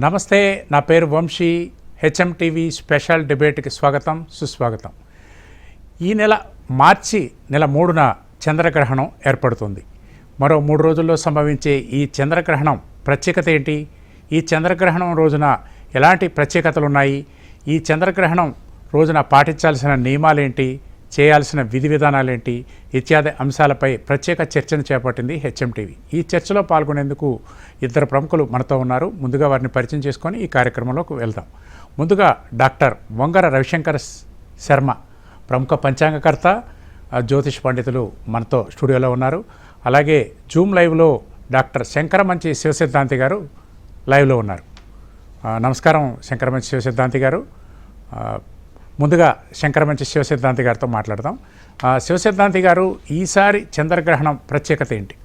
నమస్తే, నా పేరు వంశీ. హెచ్ఎం టీవీ స్పెషల్ డిబేట్కి స్వాగతం, సుస్వాగతం. ఈ నెల మార్చి నెల 3న చంద్రగ్రహణం ఏర్పడుతుంది. మరో 3 రోజుల్లో సంభవించే ఈ చంద్రగ్రహణం ప్రత్యేకత ఏంటి? ఈ చంద్రగ్రహణం రోజున ఎలాంటి ప్రత్యేకతలు ఉన్నాయి? ఈ చంద్రగ్రహణం రోజున పాటించాల్సిన నియమాలేంటి, చేయాల్సిన విధి విధానాలేంటి ఇత్యాది అంశాలపై ప్రత్యేక చర్చను చేపట్టింది హెచ్ఎం టీవీ. ఈ చర్చలో పాల్గొనేందుకు 2 ప్రముఖులు మనతో ఉన్నారు. ముందుగా వారిని పరిచయం చేసుకొని ఈ కార్యక్రమంలోకి వెళ్దాం. ముందుగా డాక్టర్ వంగర రవిశంకర్ శర్మ, ప్రముఖ పంచాంగకర్త, జ్యోతిష్ పండితులు మనతో స్టూడియోలో ఉన్నారు. అలాగే జూమ్ లైవ్లో డాక్టర్ శంకరమంచి శివసిద్ధాంతి గారు లైవ్లో ఉన్నారు. నమస్కారం శంకరమంచి శివసిద్ధాంతి గారు. ముందుగా శంకరమంచి శివసిద్ధాంతి గారితో మాట్లాడదాం. శివసిద్ధాంతి గారు, ఈసారి చంద్రగ్రహణం ప్రత్యేకత ఏంటి?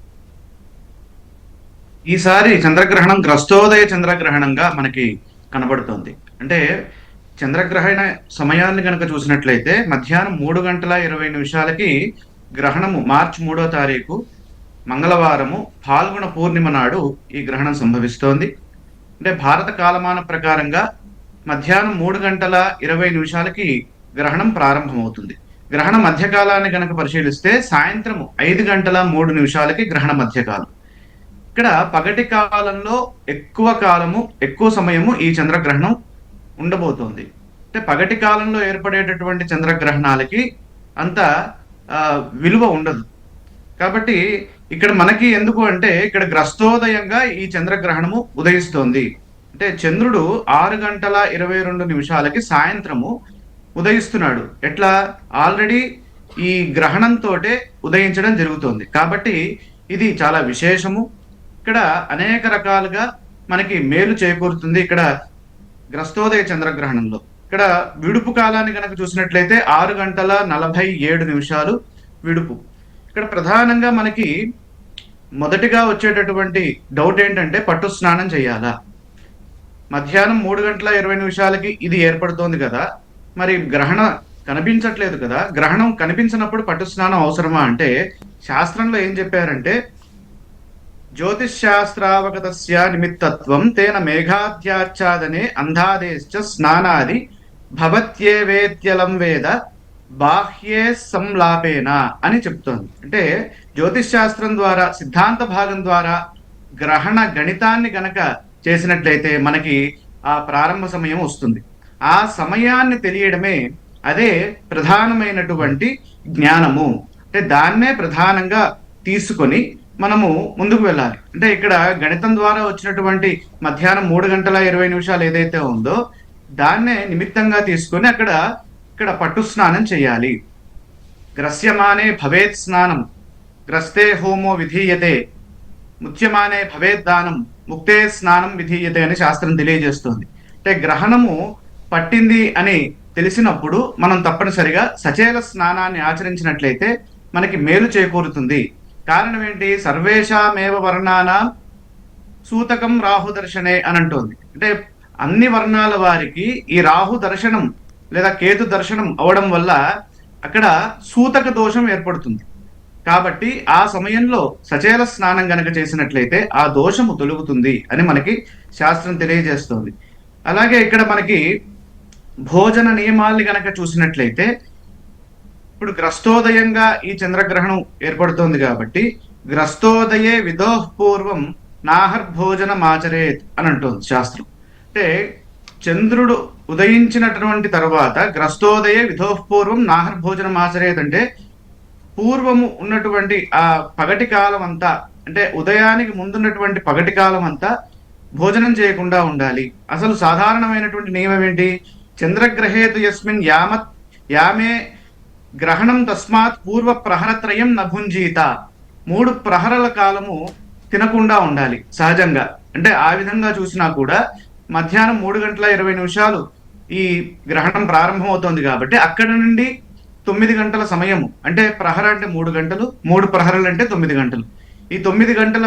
ఈసారి చంద్రగ్రహణం గ్రస్తోదయ చంద్రగ్రహణంగా మనకి కనబడుతోంది. అంటే చంద్రగ్రహణ సమయాన్ని కనుక చూసినట్లయితే మధ్యాహ్నం 3:20 గ్రహణము మార్చి 3వ తారీఖు మంగళవారము ఫాల్గుణ పూర్ణిమ నాడు ఈ గ్రహణం సంభవిస్తోంది. అంటే భారత కాలమాన ప్రకారంగా మధ్యాహ్నం 3:20 గ్రహణం ప్రారంభమవుతుంది. గ్రహణ మధ్యకాలాన్ని కనుక పరిశీలిస్తే సాయంత్రం 5:03 గ్రహణ మధ్యకాలం. ఇక్కడ పగటి కాలంలో ఎక్కువ సమయము ఈ చంద్రగ్రహణం ఉండబోతోంది. అంటే పగటి కాలంలో ఏర్పడేటటువంటి చంద్రగ్రహణాలకి అంత విలువ ఉండదు. కాబట్టి ఇక్కడ మనకి ఎందుకు అంటే ఇక్కడ గ్రస్తోదయంగా ఈ చంద్రగ్రహణము ఉదయిస్తోంది. అంటే చంద్రుడు 6:22 సాయంత్రము ఉదయిస్తున్నాడు. ఎట్లా? ఆల్రెడీ ఈ గ్రహణంతో ఉదయించడం జరుగుతోంది. కాబట్టి ఇది చాలా విశేషము. ఇక్కడ అనేక రకాలుగా మనకి మేలు చేకూరుతుంది. ఇక్కడ గ్రస్తోదయ చంద్రగ్రహణంలో ఇక్కడ విడుపు కాలాన్ని కనుక చూసినట్లయితే 6:47 విడుపు. ఇక్కడ ప్రధానంగా మనకి మొదటిగా వచ్చేటటువంటి డౌట్ ఏంటంటే పట్టు స్నానం చేయాలా? మధ్యాహ్నం 3:20 ఇది ఏర్పడుతోంది కదా, మరి గ్రహణ కనిపించట్లేదు కదా, గ్రహణం కనిపించినప్పుడు పట్టు స్నానం అవసరమా అంటే శాస్త్రంలో ఏం చెప్పారంటే జ్యోతిష్ శాస్త్రావగతస్య నిమిత్తత్వం తేన మేఘాద్యాచ్ఛాదనే అంధాదేశ్చ స్నానాది భవత్యేవేత్యలం వేద బాహ్యే సంలాపేన అని చెప్తోంది. అంటే జ్యోతిష్ శాస్త్రం ద్వారా, సిద్ధాంత భాగం ద్వారా గ్రహణ గణితాన్ని గనక చేసినట్లయితే మనకి ఆ ప్రారంభ సమయం వస్తుంది. ఆ సమయాన్ని తెలియడమే అదే ప్రధానమైనటువంటి జ్ఞానము. అంటే దాన్నే ప్రధానంగా తీసుకొని మనము ముందుకు వెళ్ళాలి. అంటే ఇక్కడ గణితం ద్వారా వచ్చినటువంటి మధ్యాహ్నం 3:20 ఏదైతే ఉందో దాన్నే నిమిత్తంగా తీసుకొని ఇక్కడ పట్టు స్నానం చేయాలి. గ్రస్యమానే భవేత్ స్నానం, గ్రస్తే హోమో విధీయతే, ముచ్యమానే భవేత్ దానం, ముక్తే స్నానం విధీయతే అని శాస్త్రం తెలియజేస్తుంది. అంటే గ్రహణము పట్టింది అని తెలిసినప్పుడు మనం తప్పనిసరిగా సచేల స్నానాన్ని ఆచరించినట్లయితే మనకి మేలు చేకూరుతుంది. కారణం ఏంటి? సర్వేషామేవ వర్ణానాం సూతకం రాహు దర్శనే అని అంటోంది. అంటే అన్ని వర్ణాల వారికి ఈ రాహు దర్శనం లేదా కేతు దర్శనం అవడం వల్ల అక్కడ సూతక దోషం ఏర్పడుతుంది. కాబట్టి ఆ సమయంలో సచేల స్నానం గనక చేసినట్లయితే ఆ దోషము తొలుగుతుంది అని మనకి శాస్త్రం తెలియజేస్తుంది. అలాగే ఇక్కడ మనకి భోజన నియమాల్ని గనక చూసినట్లయితే ఇప్పుడు గ్రస్తోదయంగా ఈ చంద్రగ్రహణం ఏర్పడుతోంది కాబట్టి గ్రస్తోదయే విదోః పూర్వం నాహర్భోజనం ఆచరేత్ అని అంటుంది శాస్త్రం. అంటే చంద్రుడు ఉదయించినటువంటి తర్వాత గ్రస్తోదయే విదోః పూర్వం నాహర్భోజనం ఆచరేత్ అంటే పూర్వము ఉన్నటువంటి ఆ పగటి కాలం అంతా, అంటే ఉదయానికి ముందున్నటువంటి పగటి కాలం అంతా భోజనం చేయకుండా ఉండాలి. అసలు సాధారణమైనటువంటి నియమం ఏంటి? చంద్రగ్రహేతు యస్మిన్ యామే గ్రహణం తస్మాత్ పూర్వ ప్రహరత్రయం నభుంజీత. 3 ప్రహరల కాలము తినకుండా ఉండాలి సహజంగా. అంటే ఆ విధంగా చూసినా కూడా మధ్యాహ్నం 3:20 ఈ గ్రహణం ప్రారంభమవుతోంది కాబట్టి అక్కడ నుండి 9 గంటల సమయము, అంటే ప్రహర అంటే 3 గంటలు, 3 ప్రహరలు అంటే 9 గంటలు. ఈ 9 గంటల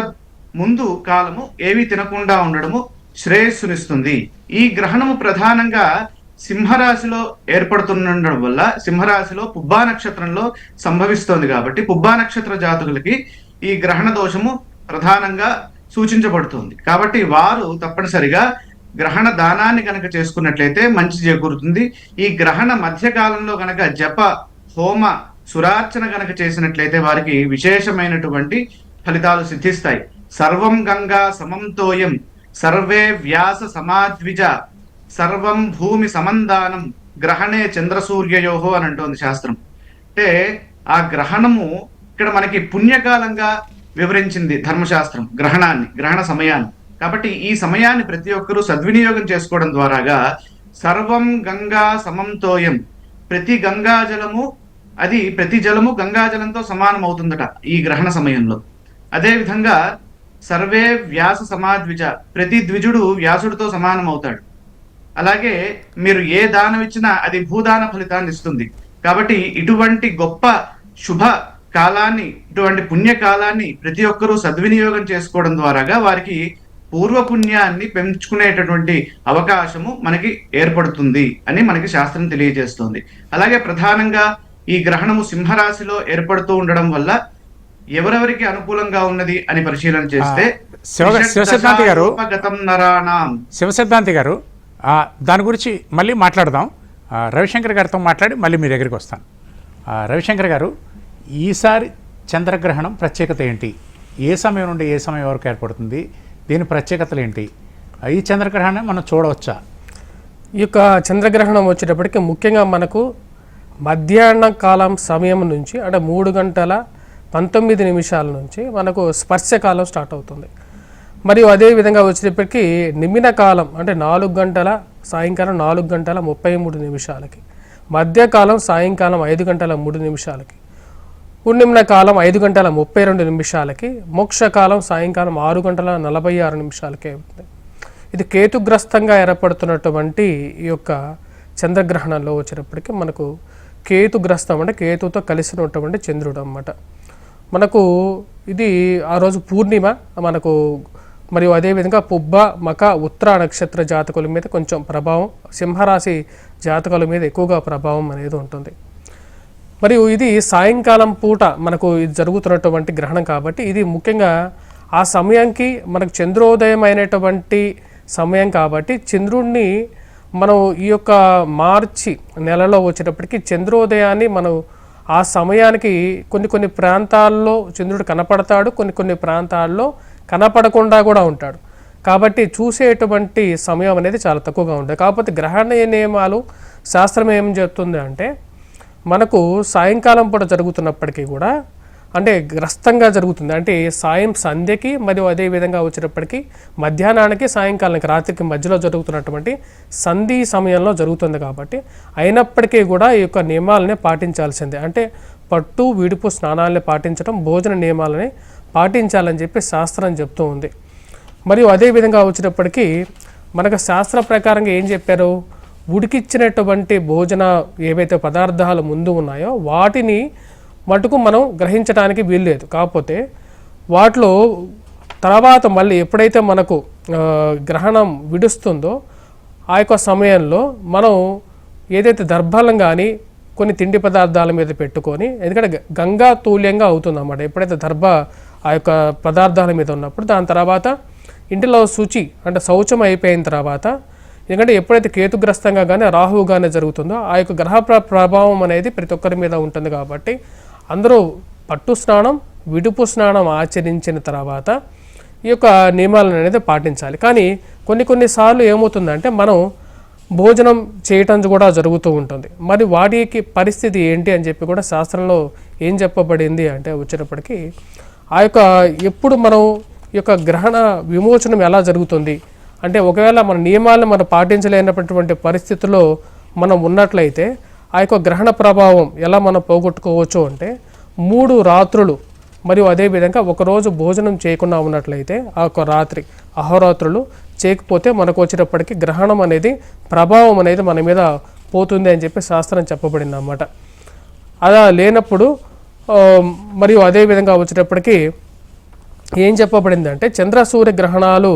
ముందు కాలము ఏవి తినకుండా ఉండడము శ్రేయస్సునిస్తుంది. ఈ గ్రహణము ప్రధానంగా సింహరాశిలో ఏర్పడుతుండడం వల్ల, సింహరాశిలో పుబ్బా నక్షత్రంలో సంభవిస్తోంది కాబట్టి పుబ్బా నక్షత్ర జాతకులకి ఈ గ్రహణ దోషము ప్రధానంగా సూచించబడుతుంది. కాబట్టి వారు తప్పనిసరిగా గ్రహణ దానాన్ని కనుక చేసుకున్నట్లయితే మంచి చేకూరుతుంది. ఈ గ్రహణ మధ్యకాలంలో కనుక జప హోమ సురార్చన కనుక చేసినట్లయితే వారికి విశేషమైనటువంటి ఫలితాలు సిద్ధిస్తాయి. సర్వం గంగా సమం తోయం సర్వే వ్యాస సమాద్విజ సర్వం భూమి సమందానం గ్రహణే చంద్రసూర్యయోహో అని అంటోంది శాస్త్రం. అంటే ఆ గ్రహణము ఇక్కడ మనకి పుణ్యకాలంగా వివరించింది ధర్మశాస్త్రం గ్రహణాన్ని, గ్రహణ సమయాన్ని. కాబట్టి ఈ సమయాన్ని ప్రతి ఒక్కరూ సద్వినియోగం చేసుకోవడం ద్వారాగా సర్వం గంగా సమం తోయం, ప్రతి గంగాజలము అది ప్రతి జలము గంగాజలంతో సమానం అవుతుందట ఈ గ్రహణ సమయంలో. అదేవిధంగా సర్వే వ్యాస సమాద్విజ, ప్రతి ద్విజుడు వ్యాసుడితో సమానం అవుతాడు. అలాగే మీరు ఏ దానం ఇచ్చినా అది భూదాన ఫలితాన్ని ఇస్తుంది. కాబట్టి ఇటువంటి గొప్ప శుభ కాలాన్ని, ఇటువంటి పుణ్యకాలాన్ని ప్రతి ఒక్కరూ సద్వినియోగం చేసుకోవడం ద్వారాగా వారికి పూర్వపుణ్యాన్ని పెంచుకునేటటువంటి అవకాశము మనకి ఏర్పడుతుంది అని మనకి శాస్త్రం తెలియజేస్తోంది. అలాగే ప్రధానంగా ఈ గ్రహణము సింహరాశిలో ఏర్పడుతూ ఉండడం వల్ల ఎవరెవరికి అనుకూలంగా ఉన్నది అని పరిశీలన చేస్తే శివసిద్ధాంతి గారు దాని గురించి మళ్ళీ మాట్లాడదాం. రవిశంకర్ గారితో మాట్లాడి మళ్ళీ మీ దగ్గరికి వస్తాను. రవిశంకర్ గారు, ఈసారి చంద్రగ్రహణం ప్రత్యేకత ఏంటి? ఏ సమయం నుండి ఏ సమయం వరకు ఏర్పడుతుంది? దీని ప్రత్యేకతలు ఏంటి? ఈ చంద్రగ్రహణం మనం చూడవచ్చా? ఈ యొక్క చంద్రగ్రహణం వచ్చేటప్పటికి ముఖ్యంగా మనకు మధ్యాహ్న కాలం సమయం నుంచి అంటే 3:19 నుంచి మనకు స్పర్శకాలం స్టార్ట్ అవుతుంది. మరియు అదేవిధంగా వచ్చేటప్పటికి నిమిన కాలం అంటే సాయంకాలం 4:33 మధ్యకాలం సాయంకాలం 5:03 ఉన్నిమ్న కాలం 5:32 మోక్షకాలం సాయంకాలం 6:46 అవుతుంది. ఇది కేతుగ్రస్తంగా ఏర్పడుతున్నటువంటి ఈ యొక్క చంద్రగ్రహణంలో వచ్చేటప్పటికి మనకు కేతుగ్రస్తం అంటే కేతుతో కలిసినటువంటి చంద్రుడు అన్నమాట. మనకు ఇది ఆ రోజు పూర్ణిమ మనకు. మరియు అదేవిధంగా పుబ్బ మక ఉత్తర నక్షత్ర జాతకుల మీద కొంచెం ప్రభావం, సింహరాశి జాతకుల మీద ఎక్కువగా ప్రభావం అనేది ఉంటుంది. మరియు ఇది సాయంకాలం పూట మనకు ఇది జరుగుతున్నటువంటి గ్రహణం కాబట్టి ఇది ముఖ్యంగా ఆ సమయానికి మనకు చంద్రోదయం అయినటువంటి సమయం కాబట్టి చంద్రుడిని మనం ఈ యొక్క మార్చి నెలలో వచ్చేటప్పటికి చంద్రోదయాన్ని మనం ఆ సమయానికి కొన్ని ప్రాంతాల్లో చంద్రుడు కనపడతాడు, కొన్ని ప్రాంతాల్లో కనపడకుండా కూడా ఉంటాడు. కాబట్టి చూసేటువంటి సమయం అనేది చాలా తక్కువగా ఉంటుంది. కాకపోతే గ్రహణ నియమాలు శాస్త్రం ఏం చెప్తుంది అంటే మనకు సాయంకాలం పూట జరుగుతున్నప్పటికీ కూడా అంటే గ్రస్తంగా జరుగుతుంది. అంటే సాయం సంధ్యకి మరియు అదేవిధంగా వచ్చేటప్పటికి మధ్యాహ్నానికి సాయంకాలానికి రాత్రికి మధ్యలో జరుగుతున్నటువంటి సంధి సమయంలో జరుగుతుంది. కాబట్టి అయినప్పటికీ కూడా ఈ యొక్క నియమాలని పాటించాల్సిందే. అంటే పట్టు విడుపు స్నానాలని పాటించడం, భోజన నియమాలని పాటించాలని చెప్పి శాస్త్రం చెప్తూ ఉంది. మరియు అదేవిధంగా వచ్చేటప్పటికి మనకు శాస్త్ర ప్రకారంగా ఏం చెప్పారు, ఉడికిచ్చినటువంటి భోజన ఏవైతే పదార్థాలు ముందు ఉన్నాయో వాటిని మటుకు మనం గ్రహించడానికి వీల్లేదు. కాకపోతే వాటిలో తర్వాత మళ్ళీ ఎప్పుడైతే మనకు గ్రహణం విడుస్తుందో ఆ యొక్క సమయంలో మనం ఏదైతే దర్భాలం కానీ కొన్ని తిండి పదార్థాల మీద పెట్టుకొని, ఎందుకంటే గంగా తూల్యంగా అవుతుంది అన్నమాట. ఎప్పుడైతే దర్భ ఆ యొక్క పదార్థాల మీద ఉన్నప్పుడు దాని తర్వాత ఇంటిలో శుచి అంటే శౌచం అయిపోయిన తర్వాత, ఎందుకంటే ఎప్పుడైతే కేతుగ్రస్తంగా కానీ రాహువు కానీ జరుగుతుందో ఆ యొక్క గ్రహ ప్రభావం అనేది ప్రతి ఒక్కరి మీద ఉంటుంది. కాబట్టి అందరూ పట్టు స్నానం విడుపు స్నానం ఆచరించిన తర్వాత ఈ యొక్క నియమాలను అనేది పాటించాలి. కానీ కొన్నిసార్లు ఏమవుతుందంటే మనం భోజనం చేయటం కూడా జరుగుతూ ఉంటుంది. మరి వాటికి పరిస్థితి ఏంటి అని చెప్పి కూడా శాస్త్రంలో ఏం చెప్పబడింది అంటే వచ్చేటప్పటికి ఆ యొక్క ఎప్పుడు మనం ఈ యొక్క గ్రహణ విమోచనం ఎలా జరుగుతుంది అంటే ఒకవేళ మన నియమాలను మనం పాటించలేనటువంటి పరిస్థితుల్లో మనం ఉన్నట్లయితే ఆ యొక్క గ్రహణ ప్రభావం ఎలా మనం పోగొట్టుకోవచ్చు అంటే 3 రాత్రులు మరియు అదేవిధంగా ఒకరోజు భోజనం చేయకుండా ఉన్నట్లయితే ఆ యొక్క రాత్రి అహోరాత్రులు చేయకపోతే మనకు వచ్చేటప్పటికి గ్రహణం అనేది ప్రభావం అనేది మన మీద పోతుంది అని చెప్పి శాస్త్రం చెప్పబడింది అన్నమాట. అలా లేనప్పుడు మరియు అదేవిధంగా వచ్చేటప్పటికి ఏం చెప్పబడింది అంటే చంద్ర సూర్య గ్రహణాలు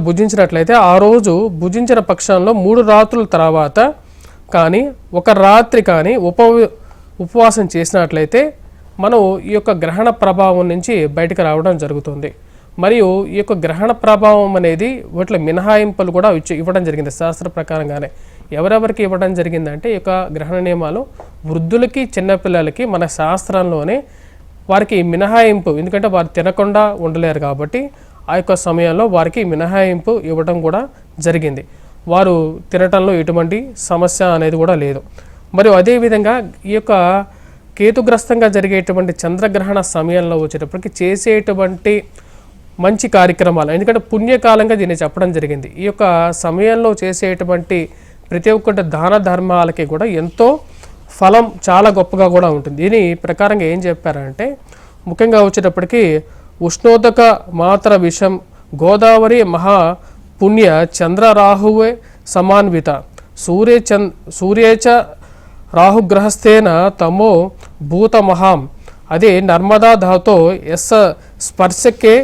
భుజించినట్లయితే ఆ రోజు భుజించిన పక్షంలో 3 రాత్రుల తర్వాత కానీ 1 రాత్రి కానీ ఉపవాసం చేసినట్లయితే మనం ఈ యొక్క గ్రహణ ప్రభావం నుంచి బయటకు రావడం జరుగుతుంది. మరియు ఈ యొక్క గ్రహణ ప్రభావం అనేది వాటిలో మినహాయింపులు కూడా ఇవ్వడం జరిగింది శాస్త్ర ప్రకారంగానే. ఎవరెవరికి ఇవ్వడం జరిగిందంటే ఈ యొక్క గ్రహణ నియమాలు వృద్ధులకి చిన్నపిల్లలకి మన శాస్త్రంలోనే వారికి మినహాయింపు, ఎందుకంటే వారు తినకుండా ఉండలేరు కాబట్టి ఆ యొక్క సమయంలో వారికి మినహాయింపు ఇవ్వడం కూడా జరిగింది. వారు తినటంలో ఎటువంటి సమస్య అనేది కూడా లేదు. మరియు అదేవిధంగా ఈ యొక్క కేతుగ్రస్తంగా జరిగేటువంటి చంద్రగ్రహణ సమయంలో వచ్చేటప్పటికి చేసేటువంటి మంచి కార్యక్రమాలు, ఎందుకంటే పుణ్యకాలంగా దీన్ని చెప్పడం జరిగింది. ఈ యొక్క సమయంలో చేసేటువంటి ప్రతి ఒక్కటి దాన ధర్మాలకి కూడా ఎంతో ఫలం చాలా గొప్పగా కూడా ఉంటుంది. దీని ప్రకారంగా ఏం చెప్పారంటే ముఖ్యంగా వచ్చేటప్పటికి ఉష్ణోదక మాత్ర విషం గోదావరి మహా పుణ్య చంద్ర రాహువే సమాన్విత సూర్యేచ రాహుగ్రహస్థేన తమో భూత మహాం అదే నర్మదా ధాతో ఎస్ స్పర్శకే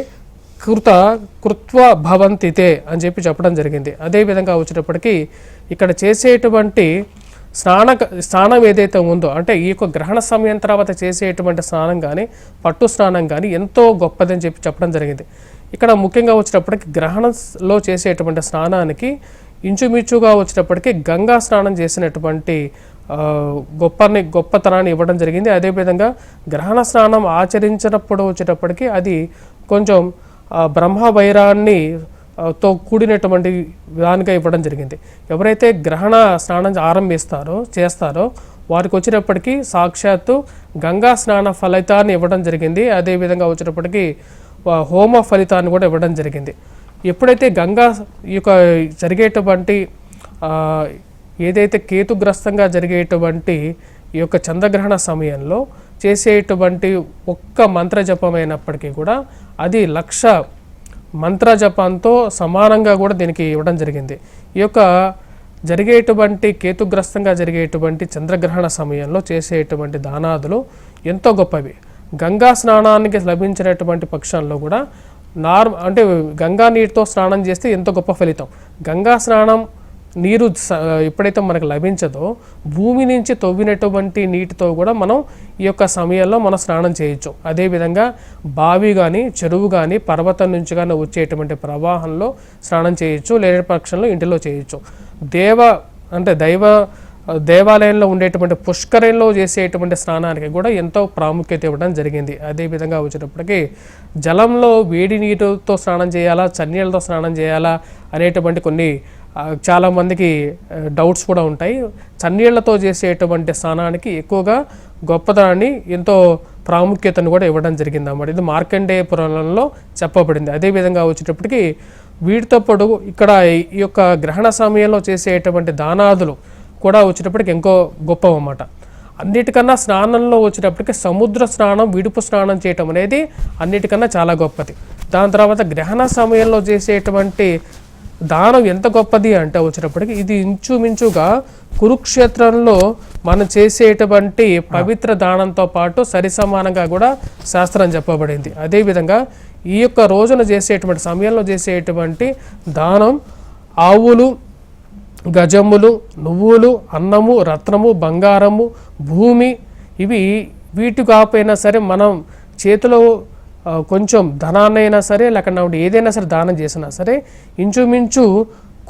కృత్వ భవంతితే అని చెప్పడం జరిగింది. అదేవిధంగా వచ్చేటప్పటికి ఇక్కడ చేసేటువంటి స్నానం ఏదైతే ఉందో, అంటే ఈ యొక్క గ్రహణ సమయం తర్వాత చేసేటువంటి స్నానం కానీ పట్టు స్నానం కానీ ఎంతో గొప్పదని చెప్పడం జరిగింది. ఇక్కడ ముఖ్యంగా వచ్చేటప్పటికి గ్రహణంలో చేసేటువంటి స్నానానికి ఇంచుమించుగా వచ్చేటప్పటికి గంగా స్నానం చేసినటువంటి గొప్పతనాన్ని ఇవ్వడం జరిగింది. అదేవిధంగా గ్రహణ స్నానం ఆచరించినప్పుడు వచ్చేటప్పటికి అది కొంచెం బ్రహ్మ వైరాన్ని తో కూడినటువంటి విధానంగా ఇవ్వడం జరిగింది. ఎవరైతే గ్రహణ స్నానం చేస్తారో వారికి వచ్చినప్పటికీ సాక్షాత్తు గంగా స్నాన ఫలితాన్ని ఇవ్వడం జరిగింది. అదేవిధంగా వచ్చినప్పటికీ హోమ ఫలితాన్ని కూడా ఇవ్వడం జరిగింది. ఎప్పుడైతే గంగా ఈ యొక్క జరిగేటువంటి ఏదైతే కేతుగ్రస్తంగా జరిగేటువంటి ఈ యొక్క చంద్రగ్రహణ సమయంలో చేసేటువంటి ఒక్క మంత్ర జపమైనప్పటికీ కూడా అది 1,00,000 మంత్ర జపంతో సమానంగా కూడా దీనికి ఇవ్వడం జరిగింది. ఈ యొక్క జరిగేటువంటి కేతుగ్రస్తంగా జరిగేటువంటి చంద్రగ్రహణ సమయంలో చేసేటువంటి దానాదులు ఎంతో గొప్పవి. గంగా స్నానానికి లభించినటువంటి పక్షంలో కూడా అంటే గంగా నీటితో స్నానం చేస్తే ఎంతో గొప్ప ఫలితం. గంగా స్నానం నీరు ఎప్పుడైతే మనకు లభించదో భూమి నుంచి తవ్వినటువంటి నీటితో కూడా మనం ఈ యొక్క సమయంలో మనం స్నానం చేయొచ్చు. అదేవిధంగా బావి కానీ చెరువు కానీ పర్వతం నుంచి కానీ వచ్చేటువంటి ప్రవాహంలో స్నానం చేయొచ్చు, లేని పక్షంలో ఇంటిలో చేయొచ్చు. దేవాలయంలో ఉండేటువంటి పుష్కరంలో చేసేటువంటి స్నానానికి కూడా ఎంతో ప్రాముఖ్యత ఇవ్వడం జరిగింది. అదేవిధంగా వచ్చేటప్పటికి జలంలో వేడి నీటితో స్నానం చేయాలా, చన్నీళ్ళతో స్నానం చేయాలా అనేటువంటి కొన్ని చాలామందికి డౌట్స్ కూడా ఉంటాయి. చన్నీళ్లతో చేసేటువంటి స్నానానికి ఎక్కువగా గొప్పతనాన్ని ఎంతో ప్రాముఖ్యతను కూడా ఇవ్వడం జరిగింది అన్నమాట. ఇది మార్కండేయ పురాణంలో చెప్పబడింది. అదేవిధంగా వచ్చేటప్పటికి వీటితో పాటు ఇక్కడ ఈ యొక్క గ్రహణ సమయంలో చేసేటువంటి దానాదులు కూడా వచ్చేటప్పటికి ఎంతో గొప్పవన్నమాట. అన్నిటికన్నా స్నానంలో వచ్చేటప్పటికి సముద్ర స్నానం, విడుపు స్నానం చేయటం అనేది అన్నిటికన్నా చాలా గొప్పది. దాని తర్వాత గ్రహణ సమయంలో చేసేటువంటి దానం ఎంత గొప్పది అంటే వచ్చేటప్పటికి ఇది ఇంచుమించుగా కురుక్షేత్రంలో మనం చేసేటువంటి పవిత్ర దానంతో పాటు సరిసమానంగా కూడా శాస్త్రం చెప్పబడింది. అదేవిధంగా ఈ యొక్క రోజున చేసేటువంటి సమయంలో చేసేటువంటి దానం ఆవులు, గజములు, నువ్వులు, అన్నము, రత్నము, బంగారము, భూమి వీటి కాకపోయినా సరే మనం చేతిలో కొంచెం ధనాన్నైనా సరే లేకుండా ఏదైనా సరే దానం చేసినా సరే ఇంచుమించు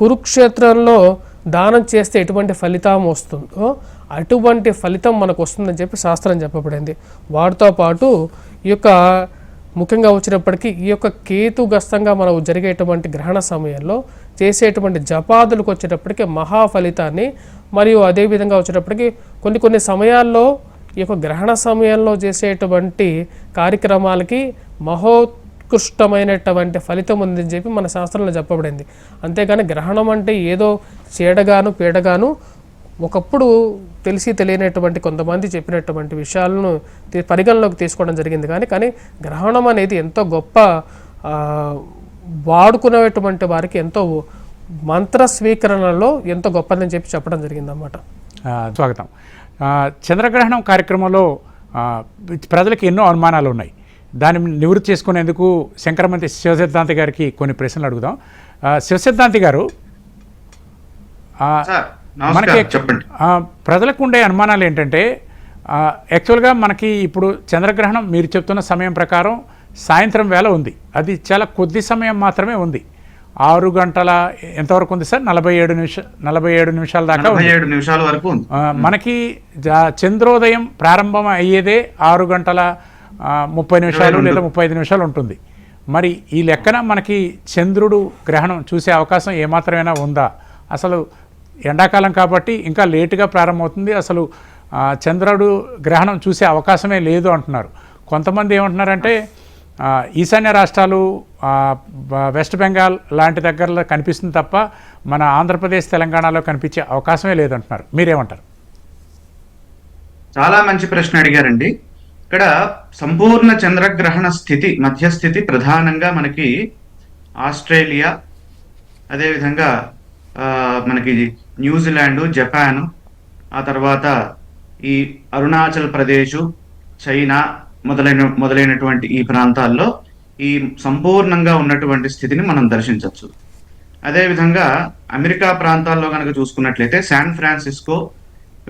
కురుక్షేత్రంలో దానం చేస్తే ఎటువంటి ఫలితం వస్తుందో అటువంటి ఫలితం మనకు వస్తుందని చెప్పి శాస్త్రం చెప్పబడింది. వాటితో పాటు ఈ యొక్క ముఖ్యంగా వచ్చినప్పటికీ ఈ యొక్క కేతుగ్రస్తంగా మనం జరిగేటువంటి గ్రహణ సమయంలో చేసేటువంటి జపాదులకు వచ్చేటప్పటికి మహా ఫలితాన్ని, మరియు అదేవిధంగా వచ్చేటప్పటికి కొన్ని సమయాల్లో ఈ యొక్క గ్రహణ సమయంలో చేసేటువంటి కార్యక్రమాలకి మహోత్కృష్టమైనటువంటి ఫలితం ఉందని చెప్పి మన శాస్త్రంలో చెప్పబడింది. అంతేగాని గ్రహణం అంటే ఏదో చేడగాను పీడగాను ఒకప్పుడు తెలియనటువంటి కొంతమంది చెప్పినటువంటి విషయాలను పరిగణలోకి తీసుకోవడం జరిగింది. కానీ గ్రహణం అనేది ఎంతో గొప్ప వాడుకునేటువంటి వారికి ఎంతో మంత్ర స్వీకరణలో ఎంతో గొప్పదని చెప్పడం జరిగిందన్నమాట. స్వాగతం. చంద్రగ్రహణం కార్యక్రమంలో ప్రజలకు ఎన్నో అనుమానాలు ఉన్నాయి. దాన్ని నివృత్తి చేసుకునేందుకు శంకరమంతి శివసిద్ధాంతి గారికి కొన్ని ప్రశ్నలు అడుగుదాం. శివసిద్ధాంతి గారు, మనకి ప్రజలకు ఉండే అనుమానాలు ఏంటంటే యాక్చువల్గా మనకి ఇప్పుడు చంద్రగ్రహణం మీరు చెప్తున్న సమయం ప్రకారం సాయంత్రం వేళ ఉంది. అది చాలా కొద్ది సమయం మాత్రమే ఉంది. 6 గంటల ఎంతవరకు ఉంది సార్? 47 నిమిషాల దాకా ఉంది. 47 నిమిషాల వరకు ఉంది. మనకి చంద్రోదయం ప్రారంభం అయ్యేదే 6 గంటల 30 నిమిషాలు లేదా 35 నిమిషాలు ఉంటుంది. మరి ఈ లెక్కన మనకి చంద్రుడు గ్రహణం చూసే అవకాశం ఏమాత్రమైనా ఉందా? అసలు ఎండాకాలం కాబట్టి ఇంకా లేటుగా ప్రారంభమవుతుంది, అసలు చంద్రుడు గ్రహణం చూసే అవకాశమే లేదు అంటున్నారు. కొంతమంది ఏమంటున్నారంటే ఈశాన్య రాష్ట్రాలు, వెస్ట్ బెంగాల్ లాంటి దగ్గరలో కనిపిస్తుంది తప్ప మన ఆంధ్రప్రదేశ్ తెలంగాణలో కనిపించే అవకాశమే లేదంటున్నారు. మీరేమంటారు? చాలా మంచి ప్రశ్న అడిగారండి. ఇక్కడ సంపూర్ణ చంద్రగ్రహణ స్థితి, మధ్యస్థితి ప్రధానంగా మనకి ఆస్ట్రేలియా, అదేవిధంగా మనకి న్యూజిలాండ్, జపాన్, ఆ తర్వాత ఈ అరుణాచల్ ప్రదేశ్, చైనా మొదలైనటువంటి ఈ ప్రాంతాల్లో ఈ సంపూర్ణంగా ఉన్నటువంటి స్థితిని మనం దర్శించవచ్చు. అదేవిధంగా అమెరికా ప్రాంతాల్లో కనుక చూసుకున్నట్లయితే శాన్ ఫ్రాన్సిస్కో,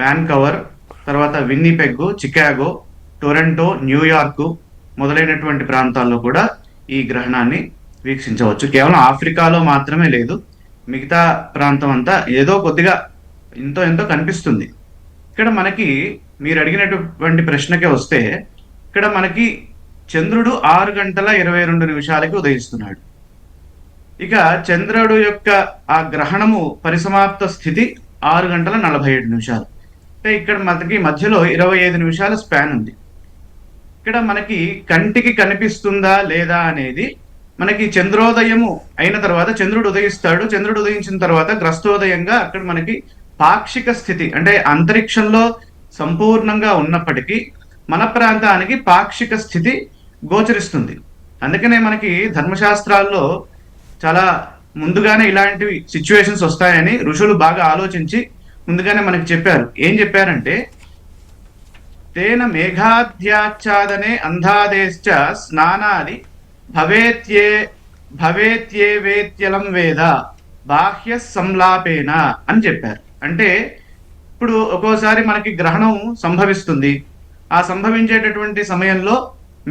వాన్కవర్, తర్వాత విన్నీపెగ్, చికాగో, టొరంటో, న్యూయార్క్ మొదలైనటువంటి ప్రాంతాల్లో కూడా ఈ గ్రహణాన్ని వీక్షించవచ్చు. కేవలం ఆఫ్రికాలో మాత్రమే లేదు, మిగతా ప్రాంతం అంతా ఏదో కొద్దిగా ఎంతో కనిపిస్తుంది. ఇక్కడ మనకి మీరు అడిగినటువంటి ప్రశ్నకే వస్తే, ఇక్కడ మనకి చంద్రుడు 6 గంటల 22 నిమిషాలకి ఉదయిస్తున్నాడు. ఇక చంద్రుడు యొక్క ఆ గ్రహణము పరిసమాప్త స్థితి 6 గంటల 47 నిమిషాలు. అంటే ఇక్కడ మనకి మధ్యలో 25 నిమిషాల స్పాన్ ఉంది. ఇక్కడ మనకి కంటికి కనిపిస్తుందా లేదా అనేది మనకి చంద్రోదయము అయిన తర్వాత చంద్రుడు ఉదయిస్తాడు. చంద్రుడు ఉదయించిన తర్వాత గ్రస్తోదయంగా అక్కడ మనకి పాక్షిక స్థితి, అంటే అంతరిక్షంలో సంపూర్ణంగా ఉన్నప్పటికీ మన ప్రాంతానికి పాక్షిక స్థితి గోచరిస్తుంది. అందుకనే మనకి ధర్మశాస్త్రాల్లో చాలా ముందుగానే ఇలాంటి సిచ్యువేషన్స్ వస్తాయని ఋషులు బాగా ఆలోచించి ముందుగానే మనకి చెప్పారు. ఏం చెప్పారంటే, తేన మేఘాధ్యాచ్ఛాదనే అంధాదేశ్చ స్నానాది భవేత్యేవేత్యలం వేద బాహ్య సంలాపేన అని చెప్పారు. అంటే ఇప్పుడు ఒక్కోసారి మనకి గ్రహణం సంభవిస్తుంది. ఆ సంభవించేటటువంటి సమయంలో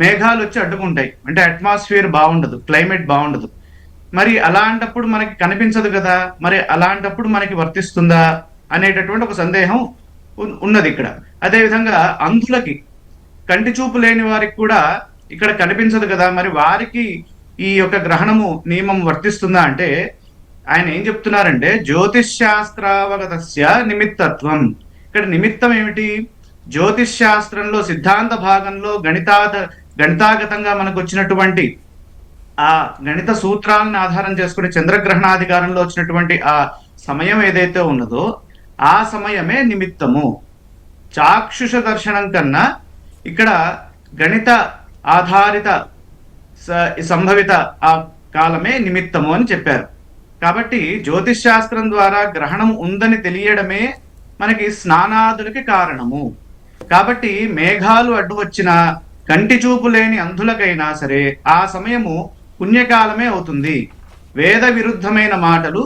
మేఘాలు వచ్చి అడ్డుకుంటాయి, అంటే అట్మాస్ఫియర్ బాగుండదు, క్లైమేట్ బాగుండదు. మరి అలాంటప్పుడు మనకి కనిపించదు కదా, మరి అలాంటప్పుడు మనకి వర్తిస్తుందా అనేటటువంటి ఒక సందేహం ఉన్నది ఇక్కడ. అదేవిధంగా అంధులకి, కంటి చూపు లేని వారికి కూడా ఇక్కడ కనిపించదు కదా, మరి వారికి ఈ యొక్క గ్రహణము నియమం వర్తిస్తుందా అంటే ఆయన ఏం చెప్తున్నారంటే, జ్యోతిష్ శాస్త్రావగతస్య నిమిత్తత్వం. ఇక్కడ నిమిత్తం ఏమిటి? జ్యోతిష్ శాస్త్రంలో సిద్ధాంత భాగంలో గణితాగతంగా మనకు వచ్చినటువంటి ఆ గణిత సూత్రాలను ఆధారం చేసుకుని చంద్రగ్రహణాధికారంలో వచ్చినటువంటి ఆ సమయం ఏదైతే ఉన్నదో ఆ సమయమే నిమిత్తము. చాక్షుష దర్శనం కన్నా ఇక్కడ గణిత ఆధారిత సంభవిత ఆ కాలమే నిమిత్తము అని చెప్పారు. కాబట్టి జ్యోతిష్ శాస్త్రం ద్వారా గ్రహణం ఉందని తెలియడమే మనకి స్నానాదులకి కారణము. కాబట్టి మేఘాలు అడ్డు వచ్చిన కంటి చూపు లేని అంధులకైనా సరే ఆ సమయము పుణ్యకాలమే అవుతుంది. వేద విరుద్ధమైన మాటలు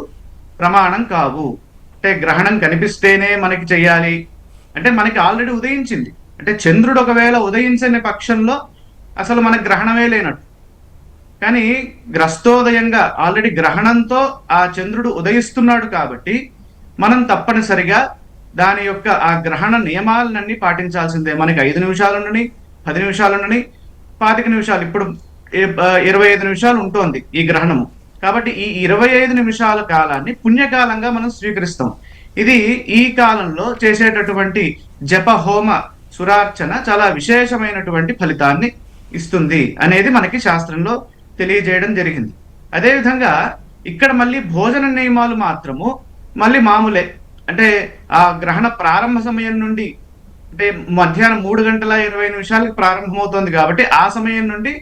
ప్రమాణం కావు. అంటే గ్రహణం కనిపిస్తేనే మనకి చెయ్యాలి అంటే, మనకి ఆల్రెడీ ఉదయించింది. అంటే చంద్రుడు ఒకవేళ ఉదయించని పక్షంలో అసలు మనకు గ్రహణమే లేనట్టు. కానీ గ్రస్తోదయంగా ఆల్రెడీ గ్రహణంతో ఆ చంద్రుడు ఉదయిస్తున్నాడు కాబట్టి మనం తప్పనిసరిగా దాని యొక్క ఆ గ్రహణ నియమాలన్నీ పాటించాల్సిందే. మనకి 5 నిమిషాలుండని, 10 నిమిషాలుండని, 25 నిమిషాలు, ఇప్పుడు 25 నిమిషాలు ఉంటుంది ఈ గ్రహణము. కాబట్టి ఈ 25 నిమిషాల కాలాన్ని పుణ్యకాలంగా మనం స్వీకరిస్తాం. ఇది ఈ కాలంలో చేసేటటువంటి జప హోమ సురార్చన చాలా విశేషమైనటువంటి ఫలితాన్ని ఇస్తుంది అనేది మనకి శాస్త్రంలో తెలియజేయడం జరిగింది. అదేవిధంగా ఇక్కడ మళ్ళీ భోజన నియమాలు మాత్రము మళ్ళీ మామూలే. అంటే ఆ గ్రహణ ప్రారంభ సమయం నుండి, అంటే మధ్యాహ్నం 3 గంటల 20 నిమిషాలకి ప్రారంభమవుతుంది కాబట్టి ఆ సమయం నుండి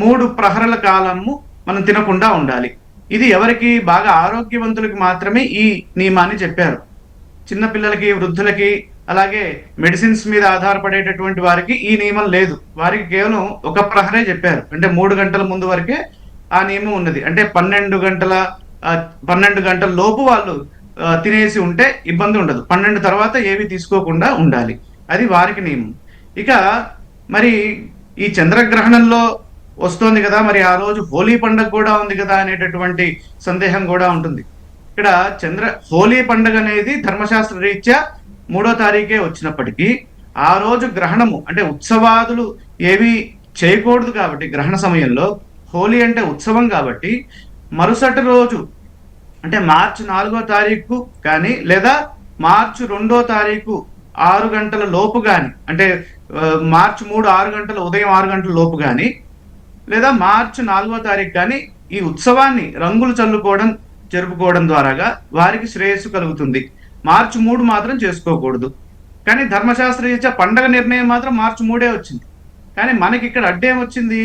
3 ప్రహరల కాలము మనం తినకుండా ఉండాలి. ఇది ఎవరికి? బాగా ఆరోగ్యవంతులకి మాత్రమే ఈ నియమాన్ని చెప్పారు. చిన్నపిల్లలకి, వృద్ధులకి, అలాగే మెడిసిన్స్ మీద ఆధారపడేటటువంటి వారికి ఈ నియమం లేదు. వారికి కేవలం 1 ప్రహరే చెప్పారు. అంటే 3 గంటల ముందు వరకే ఆ నియమం ఉన్నది. అంటే 12 గంటల లోపు వాళ్ళు తినేసి ఉంటే ఇబ్బంది ఉండదు. 12 తర్వాత ఏవి తీసుకోకుండా ఉండాలి. అది వారికి నియమం. ఇక మరి ఈ చంద్రగ్రహణంలో వస్తోంది కదా, మరి ఆ రోజు హోలీ పండుగ కూడా ఉంది కదా అనేటటువంటి సందేహం కూడా ఉంటుంది. ఇక్కడ హోలీ పండుగ అనేది ధర్మశాస్త్ర రీత్యా 3వ తారీఖే వచ్చినప్పటికీ ఆ రోజు గ్రహణము అంటే ఉత్సవాదులు ఏవి చేయకూడదు కాబట్టి, గ్రహణ సమయంలో హోలీ అంటే ఉత్సవం కాబట్టి మరుసటి రోజు అంటే మార్చి 4వ తారీఖు కానీ లేదా మార్చి 2వ తారీఖు 6 గంటల లోపు కానీ, అంటే మార్చి 3 6 గంటల ఉదయం 6 గంటల లోపు కానీ లేదా మార్చి 4వ తారీఖు కానీ ఈ ఉత్సవాన్ని రంగులు చల్లుకోవడం జరుపుకోవడం ద్వారాగా వారికి శ్రేయస్సు కలుగుతుంది. మార్చి 3 మాత్రం చేసుకోకూడదు. కానీ ధర్మశాస్త్ర రీత్యా పండగ నిర్ణయం మాత్రం మార్చి 3 వచ్చింది. కానీ మనకి ఇక్కడ అడ్డేం వచ్చింది,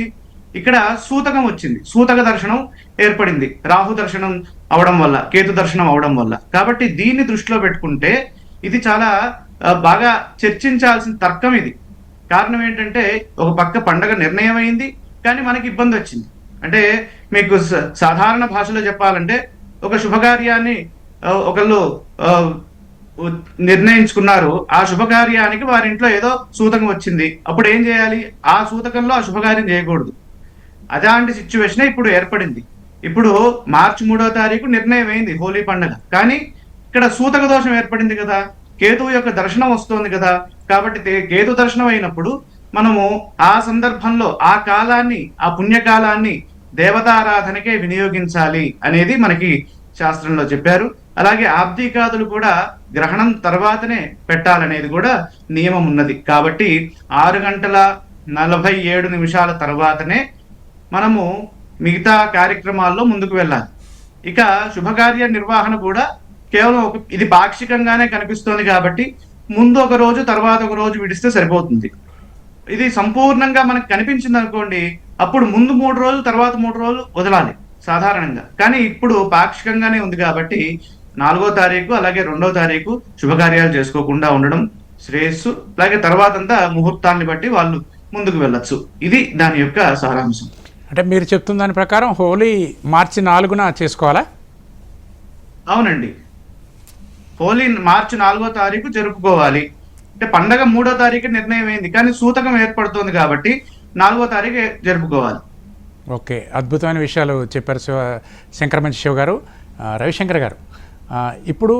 ఇక్కడ సూతకం వచ్చింది, సూతక దర్శనం ఏర్పడింది రాహు దర్శనం అవడం వల్ల, కేతు దర్శనం అవడం వల్ల. కాబట్టి దీన్ని దృష్టిలో పెట్టుకుంటే ఇది చాలా బాగా చర్చించాల్సిన తర్కం ఇది. కారణం ఏంటంటే ఒక పక్క పండగ నిర్ణయం అయింది కానీ మనకి ఇబ్బంది వచ్చింది. అంటే మీకు సాధారణ భాషలో చెప్పాలంటే ఒక శుభకార్యాన్ని ఒకళ్ళు నిర్ణయించుకున్నారు, ఆ శుభకార్యానికి వారి ఇంట్లో ఏదో సూతకం వచ్చింది, అప్పుడు ఏం చేయాలి, ఆ సూతకంలో ఆ శుభకార్యం చేయకూడదు. అలాంటి సిచ్యువేషన్ ఇప్పుడు ఏర్పడింది. ఇప్పుడు మార్చి 3వ తారీఖు నిర్ణయం అయింది హోలీ పండుగ, కానీ ఇక్కడ సూతక దోషం ఏర్పడింది కదా, కేతువు యొక్క దర్శనం వస్తుంది కదా. కాబట్టి కేతు దర్శనం అయినప్పుడు మనము ఆ సందర్భంలో ఆ కాలాన్ని, ఆ పుణ్యకాలాన్ని దేవతారాధనకే వినియోగించాలి అనేది మనకి శాస్త్రంలో చెప్పారు. అలాగే ఆబ్దికాదులు కూడా గ్రహణం తర్వాతనే పెట్టాలనేది కూడా నియమం ఉన్నది. కాబట్టి 6 గంటల 47 నిమిషాల తర్వాతనే మనము మిగతా కార్యక్రమాల్లో ముందుకు వెళ్ళాలి. ఇక శుభకార్య నిర్వహణ కూడా కేవలం ఇది పాక్షికంగానే కనిపిస్తోంది కాబట్టి ముందు ఒక రోజు తర్వాత ఒక రోజు విడిస్తే సరిపోతుంది. ఇది సంపూర్ణంగా మనకు కనిపించింది అనుకోండి, అప్పుడు ముందు 3 రోజులు తర్వాత 3 రోజులు వదలాలి సాధారణంగా. కానీ ఇప్పుడు పాక్షికంగానే ఉంది కాబట్టి 4వ తారీఖు అలాగే 2వ తారీఖు శుభకార్యాలు చేసుకోకుండా ఉండడం శ్రేయస్సు. అలాగే తర్వాత అంతా ముహూర్తాన్ని బట్టి వాళ్ళు ముందుకు వెళ్ళొచ్చు. ఇది దాని యొక్క సారాంశం. అంటే మీరు చెప్తున్న దాని ప్రకారం హోలీ మార్చి 4న చేసుకోవాలా? అవునండి, హోలీ మార్చి 4వ తారీఖు జరుపుకోవాలి. అంటే పండగ 3వ తారీఖు నిర్ణయం అయింది కానీ సూతకం ఏర్పడుతుంది కాబట్టి 4వ తారీఖు జరుపుకోవాలి. ఓకే, అద్భుతమైన విషయాలు చెప్పారు శంకరమంచి శివ గారు. రవిశంకర్ గారు, ఇప్పుడు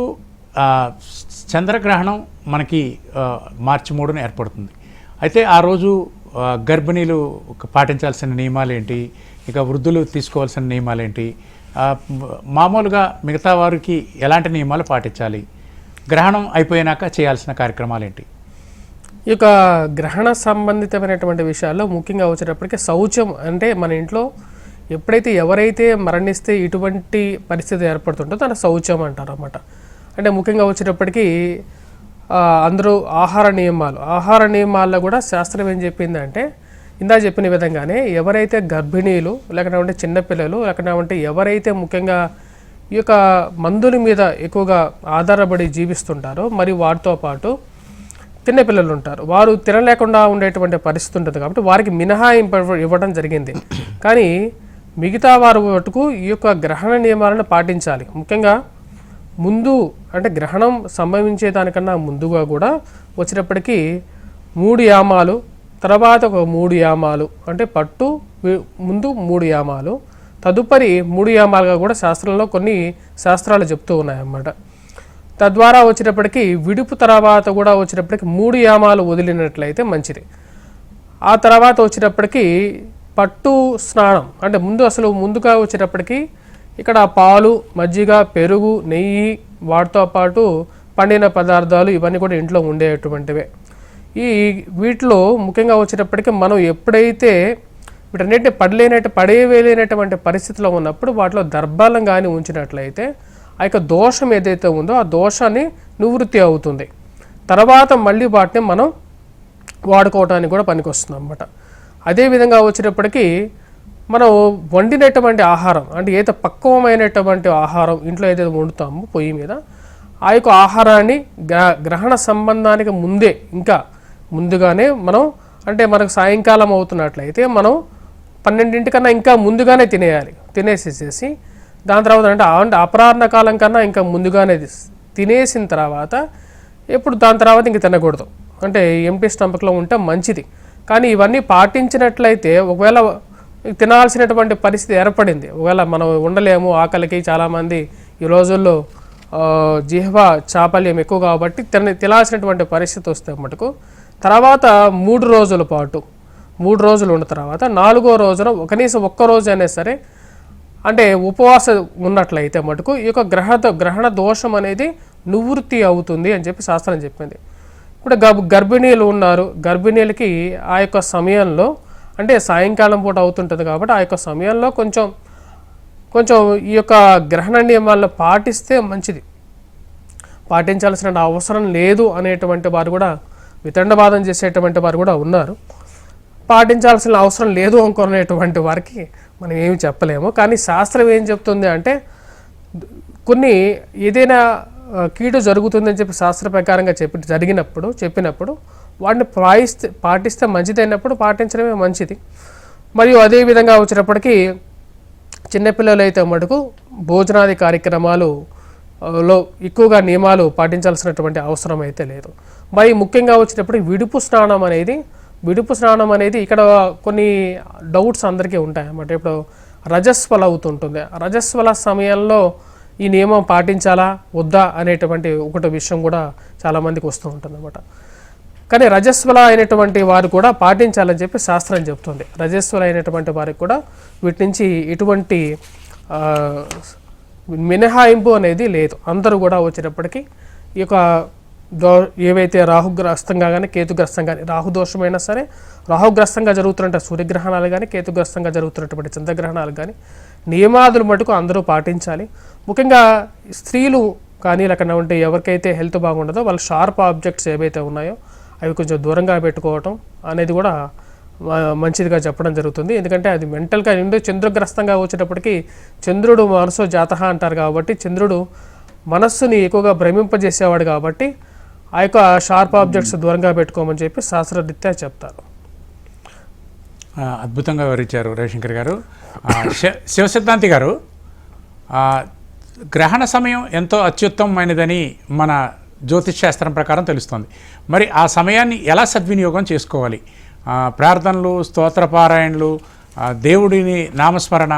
చంద్రగ్రహణం మనకి మార్చి 3న ఏర్పడుతుంది. అయితే ఆ రోజు గర్భిణీలు పాటించాల్సిన నియమాలు ఏంటి, ఇక వృద్ధులు తీసుకోవాల్సిన నియమాలు ఏంటి, మామూలుగా మిగతా వారికి ఎలాంటి నియమాలు పాటించాలి, గ్రహణం అయిపోయినాక చేయాల్సిన కార్యక్రమాలు ఏంటి? ఈ యొక్క గ్రహణ సంబంధితమైనటువంటి విషయాల్లో ముఖ్యంగా వచ్చేటప్పటికి శౌచం అంటే మన ఇంట్లో ఎప్పుడైతే ఎవరైతే మరణిస్తే ఇటువంటి పరిస్థితి ఏర్పడుతుందో దాన్ని శౌచం అంటారు అన్నమాట. అంటే ముఖ్యంగా వచ్చేటప్పటికి అందరూ ఆహార నియమాల్లో కూడా శాస్త్రం ఏం చెప్పిందంటే ఇందా చెప్పిన విధంగానే ఎవరైతే గర్భిణీలు లేకపోతే చిన్నపిల్లలు లేకపోతే ఎవరైతే ముఖ్యంగా ఈ యొక్క మందుల మీద ఎక్కువగా ఆధారపడి జీవిస్తుంటారో మరి వాటితో పాటు చిన్నపిల్లలు ఉంటారు, వారు తినలేకుండా ఉండేటువంటి పరిస్థితి ఉంటుంది కాబట్టి వారికి మినహాయింపు ఇవ్వడం జరిగింది. కానీ మిగతా వారు మటుకు ఈ యొక్క గ్రహణ నియమాలను పాటించాలి. ముఖ్యంగా ముందు అంటే గ్రహణం సంభవించేదానికన్నా ముందుగా కూడా వచ్చేటప్పటికీ 3 యామాలు, తర్వాత ఒక 3 యామాలు, అంటే పట్టు ముందు 3 యామాలు, తదుపరి 3 యామాలుగా కూడా శాస్త్రంలో కొన్ని శాస్త్రాలు చెప్తూ ఉన్నాయన్నమాట. తద్వారా వచ్చేటప్పటికి విడుపు తర్వాత కూడా వచ్చేటప్పటికి 3 యామాలు వదిలినట్లయితే మంచిది. ఆ తర్వాత వచ్చేటప్పటికి పట్టు స్నానం అంటే ముందుగా వచ్చేటప్పటికి ఇక్కడ పాలు, మజ్జిగ, పెరుగు, నెయ్యి, వాటితో పాటు పండిన పదార్థాలు ఇవన్నీ కూడా ఇంట్లో ఉండేటువంటివే. వీటిలో ముఖ్యంగా వచ్చేటప్పటికి మనం ఎప్పుడైతే వీటన్నిటిని పడేయలేనటువంటి పరిస్థితిలో ఉన్నప్పుడు వాటిలో దర్భాలం కానీ ఉంచినట్లయితే ఆ యొక్క దోషం ఏదైతే ఉందో ఆ దోషాన్ని నివృత్తి అవుతుంది. తర్వాత మళ్ళీ వాటిని మనం వాడుకోవడానికి కూడా పనికొస్తుంది అన్నమాట. అదేవిధంగా వచ్చేటప్పటికి మనం వండినటువంటి ఆహారం అంటే ఏదైతే పక్వమైనటువంటి ఆహారం ఇంట్లో ఏదైతే వండుతామో పొయ్యి మీద ఆ యొక్క ఆహారాన్ని గ్రహణ సంబంధానికి ముందుగానే మనం అంటే మనకు సాయంకాలం అవుతున్నట్లయితే మనం 12 కన్నా ఇంకా ముందుగానే తినేసేసి దాని తర్వాత అంటే అపరాహ్న కాలం కన్నా ఇంకా ముందుగానే తినేసిన తర్వాత ఎప్పుడు దాని తర్వాత ఇంక తినకూడదు, అంటే ఎంటీ స్టమక్లో ఉంటే మంచిది. కానీ ఇవన్నీ పాటించినట్లయితే ఒకవేళ తినాల్సినటువంటి పరిస్థితి ఏర్పడింది. ఒకవేళ మనం ఉండలేము ఆకలికి, చాలామంది ఈ రోజుల్లో జిహ్వ చాపల్యం ఎక్కువ కాబట్టి తినాల్సినటువంటి పరిస్థితి వస్తే మటుకు తర్వాత 3 రోజుల పాటు 3 రోజులు ఉన్న తర్వాత 4వ రోజున కనీసం ఒక్క రోజు అయినా సరే అంటే ఉపవాసం ఉన్నట్లయితే మటుకు ఈ యొక్క గ్రహణ దోషం అనేది నివృత్తి అవుతుంది అని చెప్పి శాస్త్రం చెప్పింది. ఇప్పుడు గర్భిణీలు ఉన్నారు, గర్భిణీలకి ఆ యొక్క సమయంలో అంటే సాయంకాలం పూట అవుతుంటుంది కాబట్టి ఆ యొక్క సమయంలో కొంచెం ఈ యొక్క గ్రహణ నియమాలను పాటిస్తే మంచిది. పాటించాల్సిన అవసరం లేదు అనేటువంటి వారు కూడా, వితండవాదం చేసేటువంటి వారు కూడా ఉన్నారు. పాటించాల్సిన అవసరం లేదు అనుకునేటువంటి వారికి మనం ఏమి చెప్పలేము. కానీ శాస్త్రం ఏం చెప్తుంది అంటే కొన్ని ఏదైనా కీడు జరుగుతుందని చెప్పి శాస్త్ర ప్రకారంగా చెప్పినప్పుడు వాటిని పాటిస్తే మంచిదైనప్పుడు పాటించడమే మంచిది. మరియు అదేవిధంగా వచ్చినప్పటికీ చిన్నపిల్లలు అయితే మటుకు భోజనాది కార్యక్రమాలలో ఎక్కువగా నియమాలు పాటించాల్సినటువంటి అవసరం అయితే లేదు. మరి ముఖ్యంగా వచ్చినప్పుడు విడుపు స్నానం అనేది ఇక్కడ కొన్ని డౌట్స్ అందరికీ ఉంటాయి అన్నమాట. ఇప్పుడు రజస్వల అవుతుంటుంది, రజస్వల సమయంలో ఈ నియమం పాటించాలా వద్దా అనేటువంటి ఒకటి విషయం కూడా చాలామందికి వస్తూ ఉంటుంది అన్నమాట. కానీ రజస్వల అయినటువంటి వారు కూడా పాటించాలని చెప్పి శాస్త్రం చెప్తుంది. రజస్వల అయినటువంటి వారికి కూడా వీటి నుంచి ఎటువంటి మినహాయింపు అనేది లేదు. అందరూ కూడా వచ్చేటప్పటికీ ఈ యొక్క ఏవైతే రాహుగ్రస్తంగా కానీ కేతుగ్రస్తంగా కానీ, రాహుదోషమైనా సరే రాహుగ్రస్తంగా జరుగుతున్న సూర్యగ్రహణాలు కానీ కేతుగ్రస్తంగా జరుగుతున్నటువంటి చంద్రగ్రహణాలు కానీ నియమాదులు మటుకు అందరూ పాటించాలి. ముఖ్యంగా స్త్రీలు కానీ లేకుండా ఉంటే ఎవరికైతే హెల్త్ బాగుండదో వాళ్ళు షార్ప్ ఆబ్జెక్ట్స్ ఏవైతే ఉన్నాయో అవి కొంచెం దూరంగా పెట్టుకోవటం అనేది కూడా మంచిదిగా చెప్పడం జరుగుతుంది. ఎందుకంటే అది మెంటల్గా చంద్రగ్రస్తంగా వచ్చేటప్పటికి చంద్రుడు మనసు జాతహ అంటారు కాబట్టి చంద్రుడు మనస్సుని ఎక్కువగా భ్రమింపజేసేవాడు కాబట్టి ఆ యొక్క షార్ప్ ఆబ్జెక్ట్స్ దూరంగా పెట్టుకోమని చెప్పి శాస్త్రరీత్యా చెప్తారు. అద్భుతంగా వివరించారు రవిశంకర్ గారు. శివసిద్ధాంతి గారు, గ్రహణ సమయం ఎంతో అత్యుత్తమమైనదని మన జ్యోతిష్ శాస్త్రం ప్రకారం తెలుస్తుంది. మరి ఆ సమయాన్ని ఎలా సద్వినియోగం చేసుకోవాలి? ప్రార్థనలు, స్తోత్రపారాయణలు, దేవుడిని నామస్మరణ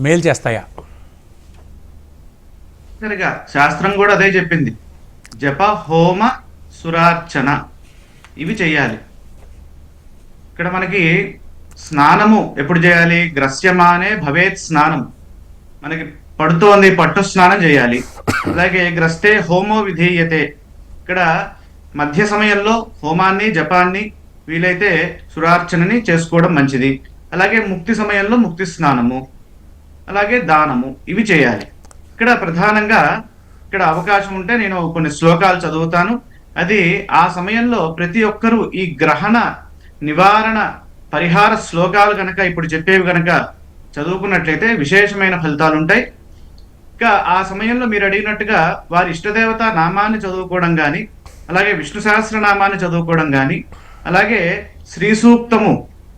మేలు చేస్తాయా? సరిగా శాస్త్రం కూడా అదే చెప్పింది. జప, హోమ, సురార్చన ఇవి చేయాలి. ఇక్కడ మనకి స్నానము ఎప్పుడు చేయాలి? గ్రస్యమానే భవేత్ స్నానం. మనకి పడుతోంది, పట్టు స్నానం చేయాలి. అలాగే గ్రస్తే హోమో విధీయతే. ఇక్కడ మధ్య సమయంలో హోమాన్ని, జపాన్ని, వీలైతే సురార్చనని చేసుకోవడం మంచిది. అలాగే ముక్తి సమయంలో ముక్తి స్నానము, అలాగే దానము ఇవి చేయాలి. ఇక్కడ ప్రధానంగా ఇక్కడ అవకాశం ఉంటే నేను కొన్ని శ్లోకాలు చదువుతాను. అది ఆ సమయంలో ప్రతి ఒక్కరూ ఈ గ్రహణ నివారణ పరిహార శ్లోకాలు కనుక ఇప్పుడు చెప్పేవి కనుక చదువుకున్నట్లయితే విశేషమైన ఫలితాలు ఉంటాయి. ఇంకా ఆ సమయంలో మీరు అడిగినట్టుగా వారి ఇష్టదేవత నామాన్ని చదువుకోవడం కానీ, అలాగే విష్ణు సహస్రనామాన్ని చదువుకోవడం కానీ, అలాగే శ్రీ సూక్తము,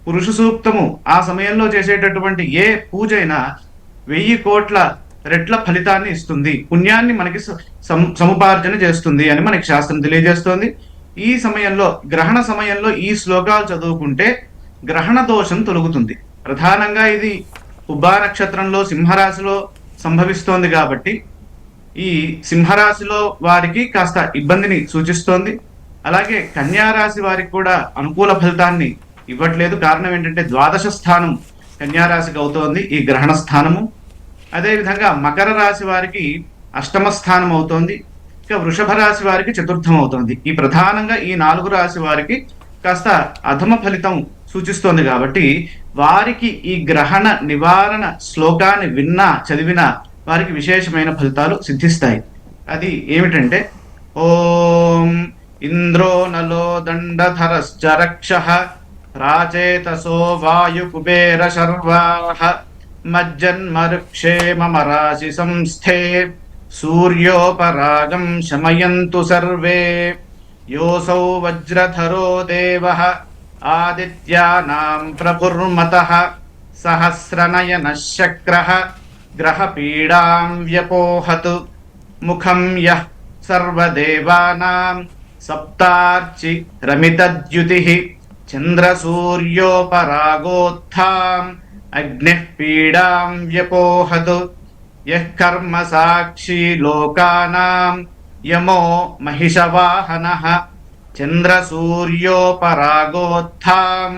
పురుష సూక్తము ఆ సమయంలో చేసేటటువంటి ఏ పూజ అయినా 1000 కోట్ల రెట్ల ఫలితాన్ని ఇస్తుంది, పుణ్యాన్ని మనకి సముపార్జన చేస్తుంది అని మనకి శాస్త్రం తెలియజేస్తోంది. ఈ సమయంలో గ్రహణ సమయంలో ఈ శ్లోకాలు చదువుకుంటే గ్రహణ దోషం తొలగుతుంది. ప్రధానంగా ఇది ఉబ్బా నక్షత్రంలో సింహరాశిలో సంభవిస్తోంది కాబట్టి ఈ సింహరాశిలో వారికి కాస్త ఇబ్బందిని సూచిస్తోంది. అలాగే కన్యారాశి వారికి కూడా అనుకూల ఫలితాన్ని ఇవ్వట్లేదు. కారణం ఏంటంటే ద్వాదశ స్థానం కన్యారాశికి అవుతోంది ఈ గ్రహణ స్థానము. అదేవిధంగా మకర రాశి వారికి అష్టమ స్థానం అవుతోంది. ఇక వృషభ రాశి వారికి చతుర్థం అవుతోంది. ఈ ప్రధానంగా ఈ 4 రాశి వారికి కాస్త అధమ ఫలితం సూచిస్తోంది కాబట్టి వారికి ఈ గ్రహణ నివారణ శ్లోకాన్ని చదివినా వారికి విశేషమైన ఫలితాలు సిద్ధిస్తాయి. అది ఏమిటంటే ఓం ఇంద్రో నలో దండధరశ్చ రక్షః రాచేతసో వాయు కుబేర శర్వాః మజ్జన్మరుక్షేమరాశి సంస్థే సూర్యోపరాగం శమయంతు సర్వే యోసౌ వజ్రధరో దేవః ఆదిత్యానాం ప్రభుర్మతః సహస్రనయనః శక్రః గ్రహపీడాం వ్యపోహతు ముఖం యః సర్వదేవానాం సప్తార్చి రమితద్యుతిః చంద్రసూర్యోపరాగోత్థాం అగ్నిః పీడాం వ్యపోహతు యః కర్మ సాక్షి లోకానాం యమో మహిషవాహనః చంద్రసూర్యోపరాగోత్థాం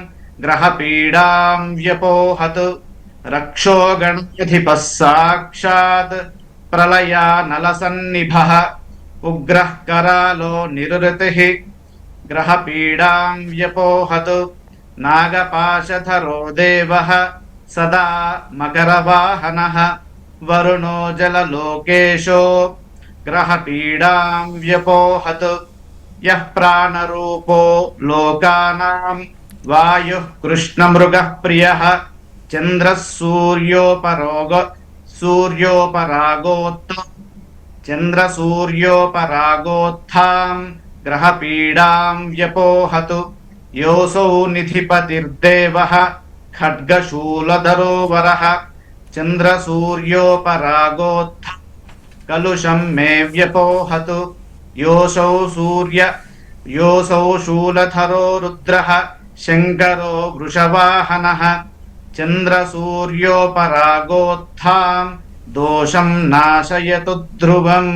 గ్రహపీడాం వ్యపోహతు రక్షో గణాధిపः సాక్షాత్ ప్రళయానలసన్నిభః ఉగ్రః కరాలో నిరురతిః గ్రహపీడాం వ్యపోహతు నాగపాశధరో దేవః సదా మకరవాహనః వరుణో జలలోకేశో గ్రహపీడాం వ్యపోహతు యః ప్రాణరూపో లోకానాం వాయుః కృష్ణమృగः ప్రియः చంద్రः చంద్రసూర్యోపరాగోత్థాం గ్రహపీడాం వ్యపోహతు యోసౌ నిధిపతిర్దేవః ఖడ్గశూలధరో వరః చంద్రసూర్యోపరాగోత్థ కలుషం మే వ్యపోహతు యోసౌ శూలధరో రుద్రః శంకరో వృషవాహనః చంద్రసూర్యోపరాగోత్థాం దోషం నాశయతు ధ్రువం.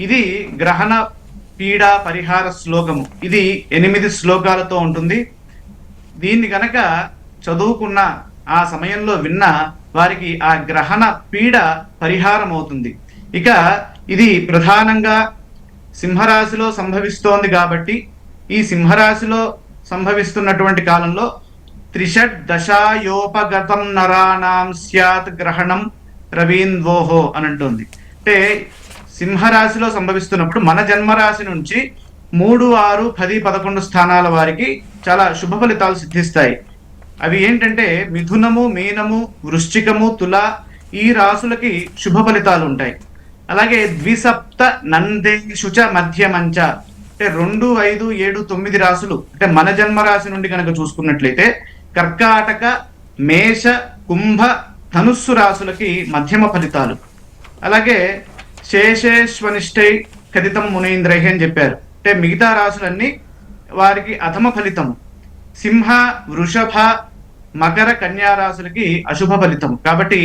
ఇది గ్రహణ పీడా పరిహార శ్లోకము. ఇది 8 శ్లోకాలతో ఉంటుంది. దీన్ని గనక చదువుకున్న ఆ సమయంలో విన్న వారికి ఆ గ్రహణ పీడ పరిహారం అవుతుంది. ఇక ఇది ప్రధానంగా సింహరాశిలో సంభవిస్తోంది కాబట్టి ఈ సింహరాశిలో సంభవిస్తున్నటువంటి కాలంలో త్రిషడ్ దశాయోపగతం నరాణాం స్యాత్ గ్రహణం రవీంద్వోహో అని అంటుంది. అంటే సింహరాశిలో సంభవిస్తున్నప్పుడు మన జన్మరాశి నుంచి 3, 6, 10, 11 స్థానాల వారికి చాలా శుభ ఫలితాలు సిద్ధిస్తాయి. అవి ఏంటంటే మిథునము, మీనము, వృశ్చికము, తుల ఈ రాసులకి శుభ ఫలితాలు ఉంటాయి. అలాగే ద్విసప్త నందేషుచ మధ్యమంచ అంటే 2, 5, 7, 9 రాసులు అంటే మన జన్మరాశి నుండి కనుక చూసుకున్నట్లయితే కర్కాటక, మేష, కుంభ, ధనుస్సు రాసులకి మధ్యమ ఫలితాలు. అలాగే శేషేశ్వనిష్టై కథితం మునీంద్రై అని చెప్పారు. అంటే మిగతా రాసులన్నీ వారికి అధమ ఫలితము. సింహ, వృషభ, మకర, కన్యా రాశులకి అశుభ ఫలితం. కాబట్టి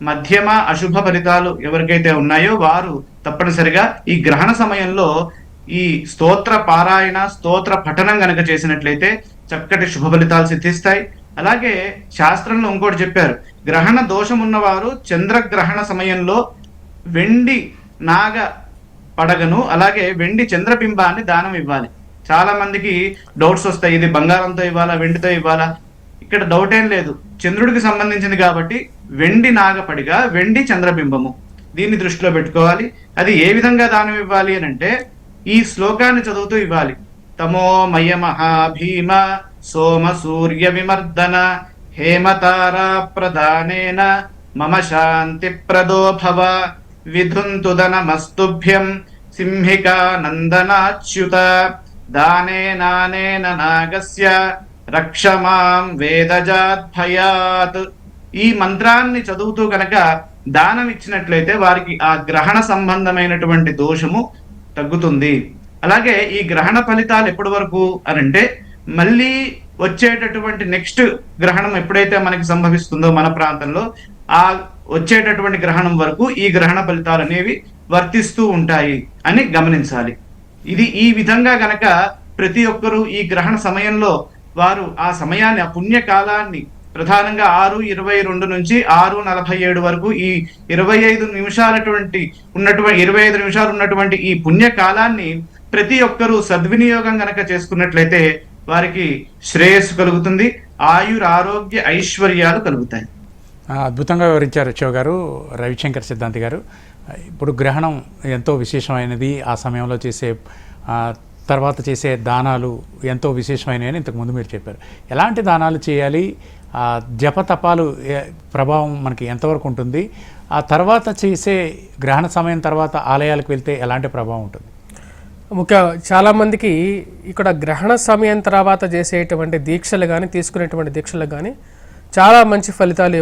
మధ్యమ అశుభ ఫలితాలు ఎవరికైతే ఉన్నాయో వారు తప్పనిసరిగా ఈ గ్రహణ సమయంలో ఈ స్తోత్ర పారాయణ, స్తోత్ర పఠనం గనక చేసినట్లయితే చక్కటి శుభ ఫలితాలు సిద్ధిస్తాయి. అలాగే శాస్త్రంలో ఇంకోటి చెప్పారు, గ్రహణ దోషం ఉన్నవారు చంద్రగ్రహణ సమయంలో వెండి నాగ పడగను అలాగే వెండి చంద్రబింబాన్ని దానం ఇవ్వాలి. చాలా మందికి డౌట్స్ వస్తాయి, ఇది బంగారంతో ఇవ్వాలా, వెండితో ఇవ్వాలా? ఇక్కడ డౌట్ ఏం లేదు, చంద్రుడికి సంబంధించింది కాబట్టి వెండి నాగపడిగా వెండి చంద్రబింబము దీన్ని దృష్టిలో పెట్టుకోవాలి. అది ఏ విధంగా దానం ఇవ్వాలి అని అంటే ఈ శ్లోకాన్ని చదువుతూ ఇవ్వాలి. తమో మయ మహాభీమ సోమ సూర్య విమర్దన హేమతారా ప్రధానేన మమ శాంతి ప్రదో భవ విధుంతుదనమస్తుభ్యం సింహికా నందనాచ్యుత దానేనానేన నాగస్య రక్షమాం వేదజాద్భయాత్. ఈ మంత్రాన్ని చదువుతూ కనుక దానం ఇచ్చినట్లయితే వారికి ఆ గ్రహణ సంబంధమైనటువంటి దోషము తగ్గుతుంది. అలాగే ఈ గ్రహణ ఫలితాలు ఎప్పటి వరకు అనంటే మళ్ళీ వచ్చేటటువంటి నెక్స్ట్ గ్రహణం ఎప్పుడైతే మనకి సంభవిస్తుందో మన ప్రాంతంలో ఆ వచ్చేటటువంటి గ్రహణం వరకు ఈ గ్రహణ ఫలితాలు అనేవి వర్తిస్తూ ఉంటాయి అని గమనించాలి. ఇది ఈ విధంగా గనక ప్రతి ఒక్కరూ ఈ గ్రహణ సమయంలో వారు ఆ సమయాన్ని, ఆ పుణ్యకాలాన్ని ప్రధానంగా 6:22 నుంచి 6:47 వరకు ఈ 25 నిమిషాలు ఉన్నటువంటి ఈ పుణ్యకాలాన్ని ప్రతి ఒక్కరూ సద్వినియోగం గనక చేసుకున్నట్లయితే వారికి శ్రేయస్సు కలుగుతుంది, ఆరోగ్య ఐశ్వర్యాలు కలుగుతాయి. అద్భుతంగా వివరించారు శివ గారు, రవిశంకర్ సిద్ధాంతి గారు. ఇప్పుడు గ్రహణం ఎంతో విశేషమైనది, ఆ సమయంలో చేసే తర్వాత చేసే దానాలు ఎంతో విశేషమైనవి అని ఇంతకుముందు మీరు చెప్పారు. ఎలాంటి దానాలు చేయాలి, జపతపాలు ప్రభావం మనకి ఎంతవరకు ఉంటుంది, ఆ తర్వాత చేసే గ్రహణ సమయం తర్వాత ఆలయాలకు వెళ్తే ఎలాంటి ప్రభావం ఉంటుంది? చాలామందికి ఇక్కడ గ్రహణ సమయం తర్వాత చేసేటువంటి దీక్షలు కానీ తీసుకునేటువంటి దీక్షలు కానీ చాలా మంచి ఫలితాలు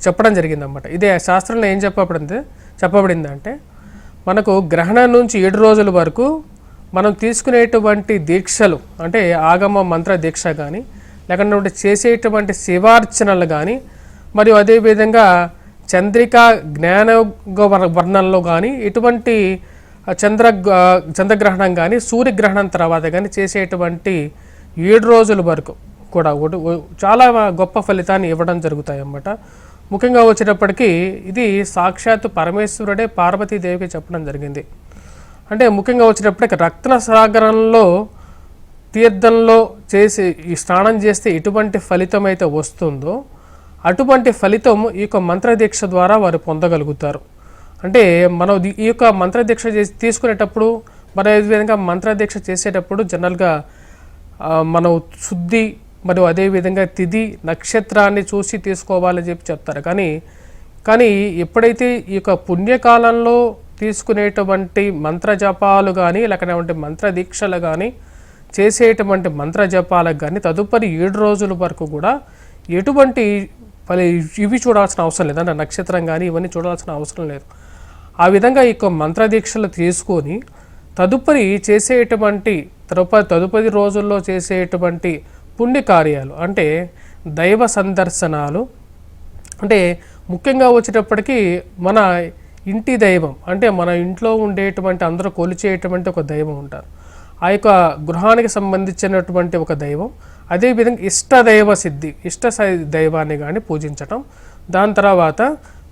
చెప్పడం జరిగిందన్నమాట. ఇదే శాస్త్రంలో ఏం చెప్పబడిందంటే మనకు గ్రహణం నుంచి 7 రోజుల వరకు మనం తీసుకునేటువంటి దీక్షలు అంటే ఆగమ మంత్ర దీక్ష కానీ లేకుంటే చేసేటువంటి శివార్చనలు కానీ మరియు అదేవిధంగా చంద్రిక జ్ఞానయోగ వర్ణంలో కానీ ఇటువంటి చంద్రగ్రహణం కానీ సూర్యగ్రహణం తర్వాత కానీ చేసేటువంటి 7 రోజుల వరకు కూడా చాలా గొప్ప ఫలితాన్ని ఇవ్వడం జరుగుతాయి అన్నమాట. ముఖ్యంగా వచ్చేటప్పటికీ ఇది సాక్షాత్తు పరమేశ్వరుడే పార్వతీదేవికి చెప్పడం జరిగింది. అంటే ముఖ్యంగా వచ్చేటప్పటికి రత్నసాగరంలో తీర్థంలో చేసి ఈ స్నానం చేస్తే ఎటువంటి ఫలితం అయితే వస్తుందో అటువంటి ఫలితం ఈ యొక్క మంత్రదీక్ష ద్వారా వారు పొందగలుగుతారు. అంటే మనం ఈ యొక్క మంత్రదీక్ష తీసుకునేటప్పుడు మరి అదేవిధంగా మంత్రదీక్ష చేసేటప్పుడు జనరల్గా మనం శుద్ధి మరియు అదేవిధంగా తిథి నక్షత్రాన్ని చూసి తీసుకోవాలని చెప్పి చెప్తారు. కానీ ఎప్పుడైతే ఈ యొక్క పుణ్యకాలంలో తీసుకునేటువంటి మంత్రజపాలు కానీ లేకపోతే మంత్రదీక్షలు కానీ చేసేటువంటి మంత్రజపాలకు కానీ తదుపరి 7 రోజుల వరకు కూడా ఎటువంటి ఇవి చూడాల్సిన అవసరం లేదు. అంటే నక్షత్రం కానీ ఇవన్నీ చూడాల్సిన అవసరం లేదు. ఆ విధంగా ఈ యొక్క మంత్రదీక్షలు తీసుకొని తదుపరి చేసేటువంటి తదుపరి రోజుల్లో చేసేటువంటి పుణ్యకార్యాలు అంటే దైవ సందర్శనాలు, అంటే ముఖ్యంగా వచ్చేటప్పటికీ మన ఇంటి దైవం అంటే మన ఇంట్లో ఉండేటువంటి అందరూ కొలిచేటువంటి ఒక దైవం ఉంటారు. ఆ యొక్క గృహానికి సంబంధించినటువంటి ఒక దైవం, అదేవిధంగా ఇష్టదైవ సిద్ధి దైవాన్ని కానీ పూజించటం. దాని తర్వాత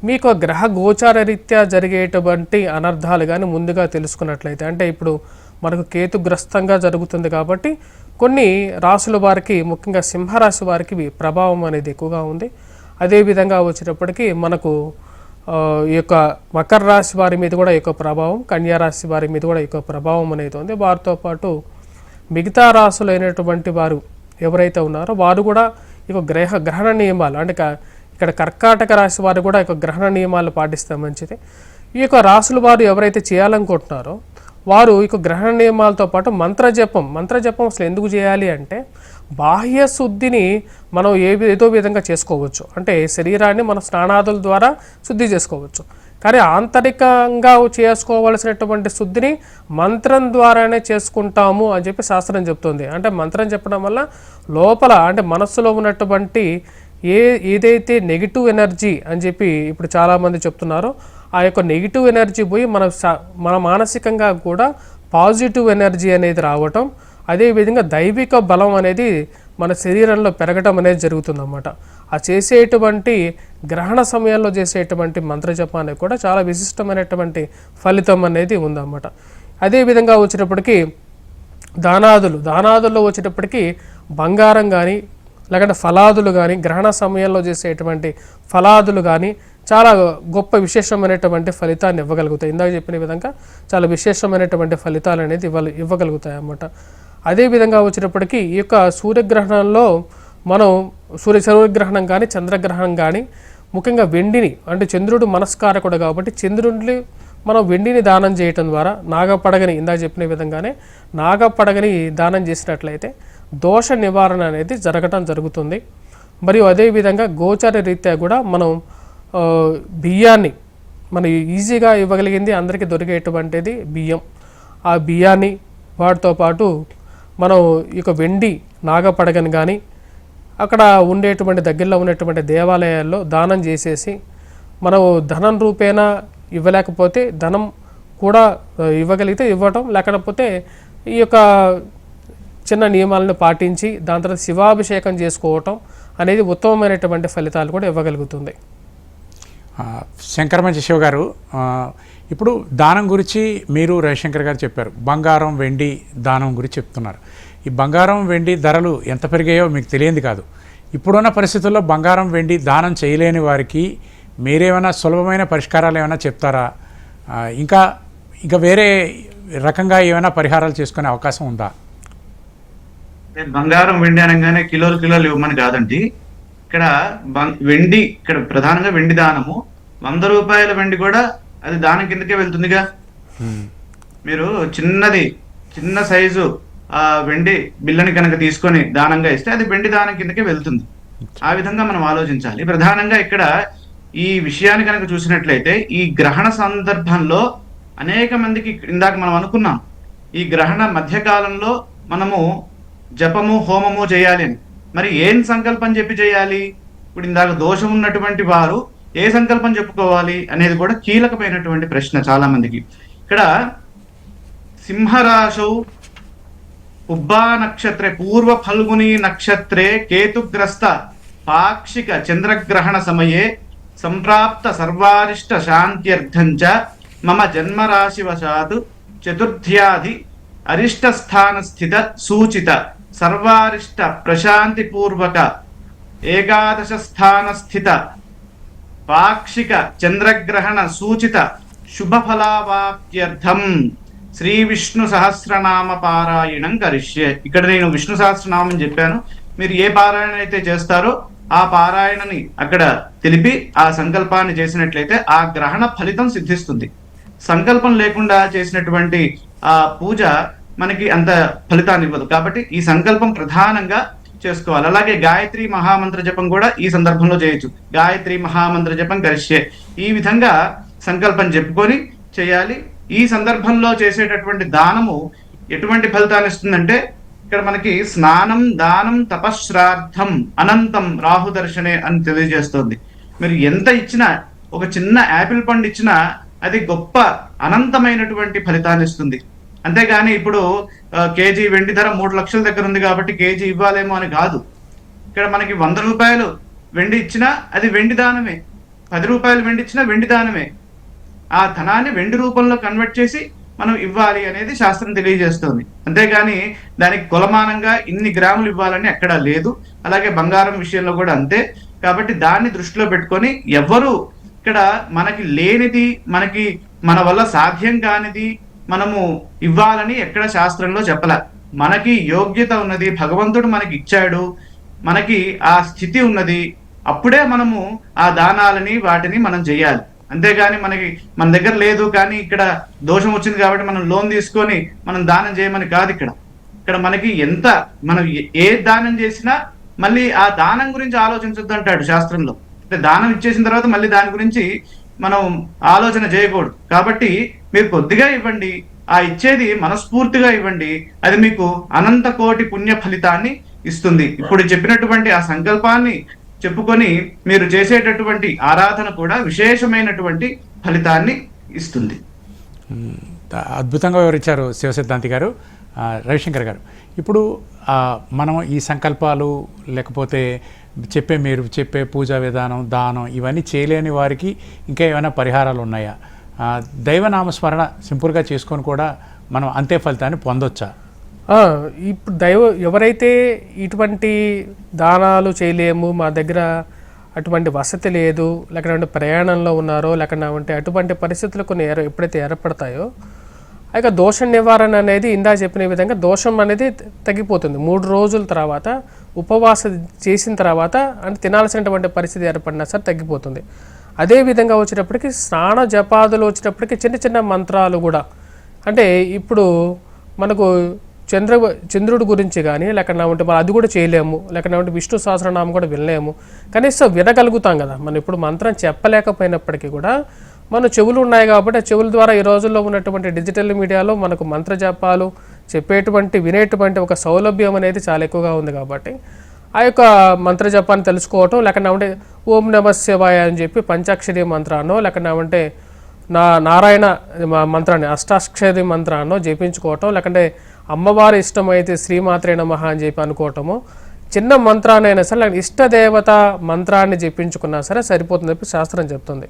మీకు గ్రహ గోచార రీత్యా జరిగేటువంటి అనర్థాలు కానీ ముందుగా తెలుసుకున్నట్లయితే, అంటే ఇప్పుడు మనకు కేతుగ్రస్తంగా జరుగుతుంది కాబట్టి కొన్ని రాసుల వారికి ముఖ్యంగా సింహరాశి వారికి ప్రభావం అనేది ఎక్కువగా ఉంది. అదేవిధంగా వచ్చేటప్పటికి మనకు ఈ యొక్క మకర రాశి వారి మీద కూడా ఎక్కువ ప్రభావం, కన్యా రాశి వారి మీద కూడా ఎక్కువ ప్రభావం అనేది ఉంది. వారితో పాటు మిగతా రాసులైనటువంటి వారు ఎవరైతే ఉన్నారో వారు కూడా ఇక గ్రహణ నియమాలు అంటే ఇక్కడ కర్కాటక రాశి వారు కూడా ఇక గ్రహణ నియమాలు పాటిస్తే మంచిది. ఈ యొక్క రాసుల వారు ఎవరైతే చేయాలనుకుంటున్నారో వారు ఇక గ్రహణ నియమాలతో పాటు మంత్రజపం అసలు ఎందుకు చేయాలి అంటే బాహ్య శుద్ధిని మనం ఏదో విధంగా చేసుకోవచ్చు. అంటే శరీరాన్ని మన స్నానాదుల ద్వారా శుద్ధి చేసుకోవచ్చు. కానీ ఆంతరికంగా చేసుకోవలసినటువంటి శుద్ధిని మంత్రం ద్వారానే చేసుకుంటాము అని చెప్పి శాస్త్రం చెప్తుంది. అంటే మంత్రం చెప్పడం వల్ల లోపల అంటే మనస్సులో ఉన్నటువంటి ఏదైతే నెగిటివ్ ఎనర్జీ అని చెప్పి ఇప్పుడు చాలామంది చెప్తున్నారో ఆ యొక్క నెగిటివ్ ఎనర్జీ పోయి మన మానసికంగా కూడా పాజిటివ్ ఎనర్జీ అనేది రావటం, అదేవిధంగా దైవిక బలం అనేది మన శరీరంలో పెరగటం అనేది జరుగుతుందన్నమాట. ఆ చేసేటువంటి గ్రహణ సమయంలో చేసేటువంటి మంత్రజపానికి కూడా చాలా విశిష్టమైనటువంటి ఫలితం అనేది ఉందన్నమాట. అదేవిధంగా వచ్చేటప్పటికి దానాదుల్లో వచ్చేటప్పటికి బంగారం కానీ లేకుంటే ఫలాదులు కానీ గ్రహణ సమయంలో చేసేటువంటి ఫలాదులు కానీ చాలా గొప్ప విశేషమైనటువంటి ఫలితాన్ని ఇవ్వగలుగుతాయి. ఇందాక చెప్పిన విధంగా చాలా విశేషమైనటువంటి ఫలితాలు అనేది ఇవ్వగలుగుతాయి అన్నమాట. అదేవిధంగా వచ్చేటప్పటికి ఈ యొక్క సూర్యగ్రహణంలో మనం సూర్యగ్రహణం కానీ చంద్రగ్రహణం కానీ ముఖ్యంగా వెండిని అంటే చంద్రుడు మనస్కారకుడు కాబట్టి చంద్రుడిని మనం వెండిని దానం చేయటం ద్వారా నాగపడగని ఇందాక చెప్పిన విధంగానే నాగపడగని దానం చేసినట్లయితే దోష నివారణ అనేది జరుగుతుంది. మరియు అదేవిధంగా గోచార రీత్యా కూడా మనం బియ్యాన్ని మనం ఈజీగా ఇవ్వగలిగింది అందరికీ దొరికేటువంటిది బియ్యం. ఆ బియ్యాన్ని వాటితో పాటు మనం ఇక వెండి నాగపడగని కానీ అక్కడ ఉండేటువంటి దగ్గరలో ఉన్నటువంటి దేవాలయాల్లో దానం చేసేసి మనం ధనం రూపేణా ఇవ్వలేకపోతే ధనం కూడా ఇవ్వగలిగితే ఇవ్వటం, లేకపోతే ఈ యొక్క చిన్న నియమాలను పాటించి దాని తర్వాత శివాభిషేకం చేసుకోవటం అనేది ఉత్తమమైనటువంటి ఫలితాలు కూడా ఇవ్వగలుగుతుంది. శంకరమంచి శివ గారు, ఇప్పుడు దానం గురించి మీరు రవిశంకర్ గారు చెప్పారు, బంగారం వెండి దానం గురించి చెప్తున్నారు. ఈ బంగారం వెండి ధరలు ఎంత పెరిగాయో మీకు తెలియంది కాదు. ఇప్పుడున్న పరిస్థితుల్లో బంగారం వెండి దానం చేయలేని వారికి మీరేమైనా సులభమైన పరిష్కారాలు ఏమైనా చెప్తారా? ఇంకా వేరే రకంగా ఏమైనా పరిహారాలు చేసుకునే అవకాశం ఉందా? బంగారం వెండి అనగానే కిలోలు ఇవ్వమని కాదండి. ఇక్కడ వెండి ఇక్కడ ప్రధానంగా వెండి దానము 100 రూపాయల వెండి కూడా అది దానం కిందకే వెళ్తుందిగా. మీరు చిన్న సైజు ఆ వెండి బిల్లని కనుక తీసుకొని దానంగా ఇస్తే అది వెండి దానం కిందకే వెళ్తుంది. ఆ విధంగా మనం ఆలోచించాలి. ప్రధానంగా ఇక్కడ ఈ విషయాన్ని కనుక చూసినట్లయితే ఈ గ్రహణ సందర్భంలో అనేక మందికి ఇందాక మనం అనుకున్నాం ఈ గ్రహణ మధ్యకాలంలో మనము జపము హోమము చేయాలి అని. మరి ఏం సంకల్పం చెప్పి చేయాలి? ఇప్పుడు ఇందాక దోషం ఉన్నటువంటి వారు ఏ సంకల్పం చెప్పుకోవాలి అనేది కూడా కీలకమైనటువంటి ప్రశ్న చాలా మందికి. ఇక్కడ సింహరాశౌ ఉబ్బా నక్షత్రే పూర్వ ఫల్గుని నక్షత్రే కేతుగ్రస్త పాక్షిక చంద్రగ్రహణ సమయే సంప్రాప్త సర్వారిష్ట శాంత్యర్థంచ మమ జన్మరాశివశాత్ చతుర్థ్యాధి అరిష్ట స్థాన స్థిత సూచిత సర్వారిష్ట ప్రశాంతి పూర్వక ఏకాదశ స్థాన స్థిత పాక్షిక చంద్రగ్రహణ సూచిత శుభఫలావాప్త్యర్థం శ్రీ విష్ణు సహస్రనామ పారాయణం కరిష్యే. ఇక్కడ నేను విష్ణు సహస్రనామం చెప్పాను, మీరు ఏ పారాయణ అయితే చేస్తారో ఆ పారాయణని అక్కడ తెలిపి ఆ సంకల్పాన్ని చేసినట్లయితే ఆ గ్రహణ ఫలితం సిద్ధిస్తుంది. సంకల్పం లేకుండా చేసినటువంటి ఆ పూజ మనకి అంత ఫలితాన్ని ఇవ్వదు. కాబట్టి ఈ సంకల్పం ప్రధానంగా చేసుకోవాలి. అలాగే గాయత్రి మహామంత్ర జపం కూడా ఈ సందర్భంలో చేయొచ్చు. గాయత్రి మహామంత్ర జపం కరిష్యే, ఈ విధంగా సంకల్పం చెప్పుకొని చేయాలి. ఈ సందర్భంలో చేసేటటువంటి దానము ఎటువంటి ఫలితాన్ని ఇస్తుందంటే ఇక్కడ మనకి స్నానం దానం తపశ్రార్థం అనంతం రాహు దర్శనే అని తెలియజేస్తుంది. మీరు ఎంత ఇచ్చినా, ఒక చిన్న యాపిల్ పండు ఇచ్చినా అది గొప్ప అనంతమైనటువంటి ఫలితాన్ని ఇస్తుంది. అంతేగాని ఇప్పుడు కేజీ వెండి ధర 3 లక్షల దగ్గర ఉంది కాబట్టి కేజీ ఇవ్వాలేమో అని కాదు. ఇక్కడ మనకి 100 రూపాయలు వెండి ఇచ్చినా అది వెండి దానమే, 10 రూపాయలు వెండి ఇచ్చినా వెండి దానమే. ఆ ధనాన్ని వెండి రూపంలో కన్వర్ట్ చేసి మనం ఇవ్వాలి అనేది శాస్త్రం తెలియజేస్తుంది. అంతేగాని దానికి కొలమానంగా ఇన్ని గ్రాములు ఇవ్వాలని ఎక్కడా లేదు. అలాగే బంగారం విషయంలో కూడా అంతే. కాబట్టి దాన్ని దృష్టిలో పెట్టుకొని ఎవరు ఇక్కడ మనకి లేనిది, మనకి మన వల్ల సాధ్యం కానిది మనము ఇవ్వాలని ఎక్కడ శాస్త్రంలో చెప్పలే. మనకి యోగ్యత ఉన్నది, భగవంతుడు మనకి ఇచ్చాడు, మనకి ఆ స్థితి ఉన్నది, అప్పుడే మనము ఆ దానాలని వాటిని మనం చేయాలి. అంతేగాని మనకి మన దగ్గర లేదు కానీ ఇక్కడ దోషం వచ్చింది కాబట్టి మనం లోన్ తీసుకొని మనం దానం చేయమని కాదు. ఇక్కడ మనకి ఎంత మనం ఏ దానం చేసినా మళ్ళీ ఆ దానం గురించి ఆలోచించొద్దు అంటాడు శాస్త్రంలో. అంటే దానం ఇచ్చేసిన తర్వాత మళ్ళీ దాని గురించి మనం ఆలోచన చేయకూడదు. కాబట్టి మీరు కొద్దిగా ఇవ్వండి, ఆ ఇచ్చేది మనస్ఫూర్తిగా ఇవ్వండి, అది మీకు అనంత కోటి పుణ్య ఫలితాన్ని ఇస్తుంది. ఇప్పుడు చెప్పినటువంటి ఆ సంకల్పాన్ని చెప్పుకొని మీరు చేసేటటువంటి ఆరాధన కూడా విశేషమైనటువంటి ఫలితాన్ని ఇస్తుంది. అద్భుతంగా వివరించారు శివసిద్ధాంతి గారు. రవిశంకర్ గారు, ఇప్పుడు మనం ఈ సంకల్పాలు లేకపోతే మీరు చెప్పే పూజా విధానం, దానం ఇవన్నీ చేయలేని వారికి ఇంకా ఏమైనా పరిహారాలు ఉన్నాయా? దైవనామస్మరణ సింపుల్గా చేసుకొని కూడా మనం అంతే ఫలితాన్ని పొందొచ్చా? ఇప్పుడు ఎవరైతే ఇటువంటి దానాలు చేయలేము, మా దగ్గర అటువంటి వసతి లేదు, లేకపోతే ప్రయాణంలో ఉన్నారో, లేకపోతే అటువంటి పరిస్థితులు కొన్ని ఎప్పుడైతే ఏర్పడతాయో ఆ యొక్క దోష నివారణ అనేది ఇందా చెప్పిన విధంగా దోషం అనేది తగ్గిపోతుంది. 3 రోజుల తర్వాత ఉపవాసం చేసిన తర్వాత అంటే తినాల్సినటువంటి పరిస్థితి ఏర్పడినా సరే తగ్గిపోతుంది. అదేవిధంగా వచ్చేటప్పటికి స్నాన జపాదులు వచ్చేటప్పటికి చిన్న చిన్న మంత్రాలు కూడా, అంటే ఇప్పుడు మనకు చంద్రుడి గురించి కానీ లేకపోతే మనం అది కూడా చేయలేము, లేకపోతే విష్ణు సహస్రనామం కూడా వినలేము, కనీసం వినగలుగుతాం కదా. మనం ఇప్పుడు మంత్రం చెప్పలేకపోయినప్పటికీ కూడా మన చెవులు ఉన్నాయి కాబట్టి ఆ చెవుల ద్వారా ఈ రోజుల్లో ఉన్నటువంటి డిజిటల్ మీడియాలో మనకు మంత్ర జపాలు వినేటువంటి ఒక సౌలభ్యం అనేది చాలా ఎక్కువగా ఉంది. కాబట్టి ఆ యొక్క మంత్ర జపాన్ని తెలుసుకోవటం, లేకపోతే ఓం నమ శివాయ అని చెప్పి పంచాక్షరి మంత్రాన్నో, లేకపోతే నారాయణ మంత్రాన్ని అష్టాక్షరి మంత్రాన్నో జపించుకోవటం, లేకుంటే అమ్మవారి ఇష్టమైతే శ్రీమాత్రే నమః అని చెప్పి అనుకోవటము, చిన్న మంత్రాన్నైనా సరే ఇష్టదేవత మంత్రాన్ని జపించుకున్నా సరే సరిపోతుంది చెప్పి శాస్త్రం చెప్తుంది.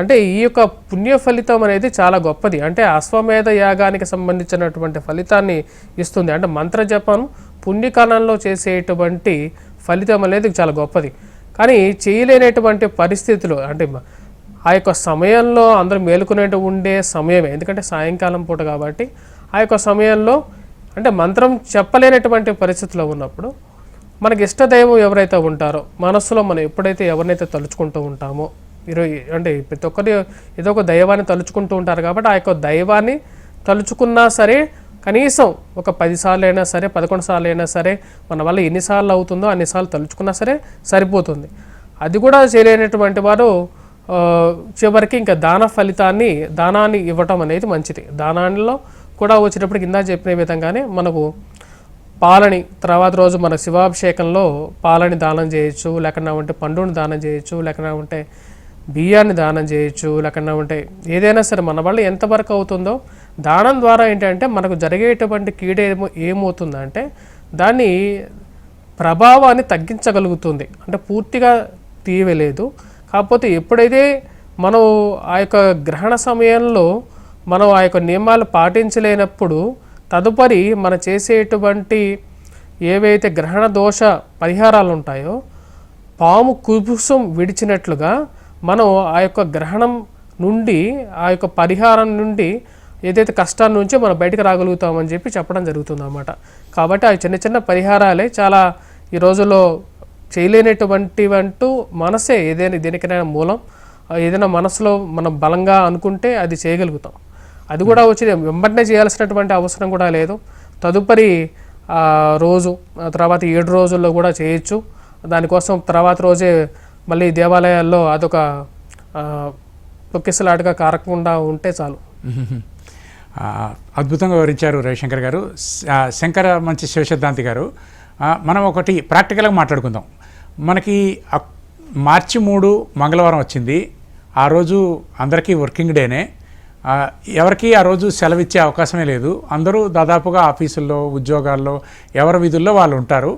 అంటే ఈ యొక్క పుణ్య ఫలితం అనేది చాలా గొప్పది. అంటే అశ్వమేధ యాగానికి సంబంధించినటువంటి ఫలితాన్ని ఇస్తుంది. అంటే మంత్ర జపం పుణ్యకాలంలో చేసేటువంటి ఫలితం అనేది చాలా గొప్పది. కానీ చేయలేనటువంటి పరిస్థితులు, అంటే ఆ యొక్క సమయంలో అందరూ మేలుకునే ఉండే సమయమే, ఎందుకంటే సాయంకాలం పూట కాబట్టి ఆ యొక్క సమయంలో అంటే మంత్రం చెప్పలేనటువంటి పరిస్థితిలో ఉన్నప్పుడు మనకి ఇష్టదైవం ఎవరైతే ఉంటారో మనస్సులో మనం ఎప్పుడైతే ఎవరినైతే తలుచుకుంటూ ఉంటామో, అంటే ప్రతి ఒక్కరి ఏదో ఒక దైవాన్ని తలుచుకుంటూ ఉంటారు కాబట్టి ఆ యొక్క దైవాన్ని తలుచుకున్నా సరే కనీసం ఒక 10 సార్లు అయినా సరే 11 సార్లు అయినా సరే మన వల్ల ఎన్నిసార్లు అవుతుందో అన్నిసార్లు తలుచుకున్నా సరే సరిపోతుంది. అది కూడా చేయలేనటువంటి వారు చివరికి ఇంకా దానాన్ని ఇవ్వటం అనేది మంచిది. దానాల్లో కూడా వచ్చేటప్పటికి ఇందా చెప్పిన విధంగానే మనకు పాలని తర్వాత రోజు మన శివాభిషేకంలో పాలని దానం చేయొచ్చు, లేకుండా ఉంటే పండుని దానం చేయొచ్చు, లేకుండా ఉంటే బియ్యాన్ని దానం చేయొచ్చు, లేకుండా ఉంటే ఏదైనా సరే మన వల్ల ఎంతవరకు అవుతుందో దానం ద్వారా ఏంటంటే మనకు జరిగేటువంటి కీడు ఏమవుతుందంటే దాన్ని ప్రభావాన్ని తగ్గించగలుగుతుంది. అంటే పూర్తిగా తీయలేదు, కాకపోతే ఎప్పుడైతే మనం ఆ యొక్క గ్రహణ సమయంలో మనం ఆ యొక్క నియమాలు పాటించలేనప్పుడు తదుపరి మనం చేసేటువంటి ఏవైతే గ్రహణ దోష పరిహారాలు ఉంటాయో పాము కుబుసం విడిచినట్లుగా మనం ఆ యొక్క గ్రహణం నుండి ఆ యొక్క పరిహారం నుండి ఏదైతే కష్టాల నుంచి మనం బయటకు రాగలుగుతామని చెప్పి చెప్పడం జరుగుతుంది అన్నమాట. కాబట్టి ఆ చిన్న చిన్న పరిహారాలే చాలా ఈ రోజుల్లో చేయలేనటువంటివంటూ మనసే ఏదైనా దేనికైనా మూలం. ఏదైనా మనసులో మనం బలంగా అనుకుంటే అది చేయగలుగుతాం. అది కూడా వచ్చి వెంబడినే చేయాల్సినటువంటి అవసరం కూడా లేదు. తదుపరి రోజు తర్వాత 7 రోజుల్లో కూడా చేయొచ్చు. దానికోసం తర్వాత రోజే మళ్ళీ దేవాలయాల్లో అదొక తొక్కిసలాటగా కారకుండా ఉంటే చాలు. అద్భుతంగా వివరించారు రవిశంకర్ గారు. శంకర మంచి శివసిద్ధాంతి గారు, మనం ఒకటి ప్రాక్టికల్గా మాట్లాడుకుందాం. మనకి మార్చి 3 మంగళవారం వచ్చింది. ఆ రోజు అందరికీ వర్కింగ్ డేనే. ఎవరికి ఆ రోజు సెలవు ఇచ్చే అవకాశమే లేదు. అందరూ దాదాపుగా ఆఫీసుల్లో, ఉద్యోగాల్లో, ఎవరి విధుల్లో వాళ్ళు ఉంటారు.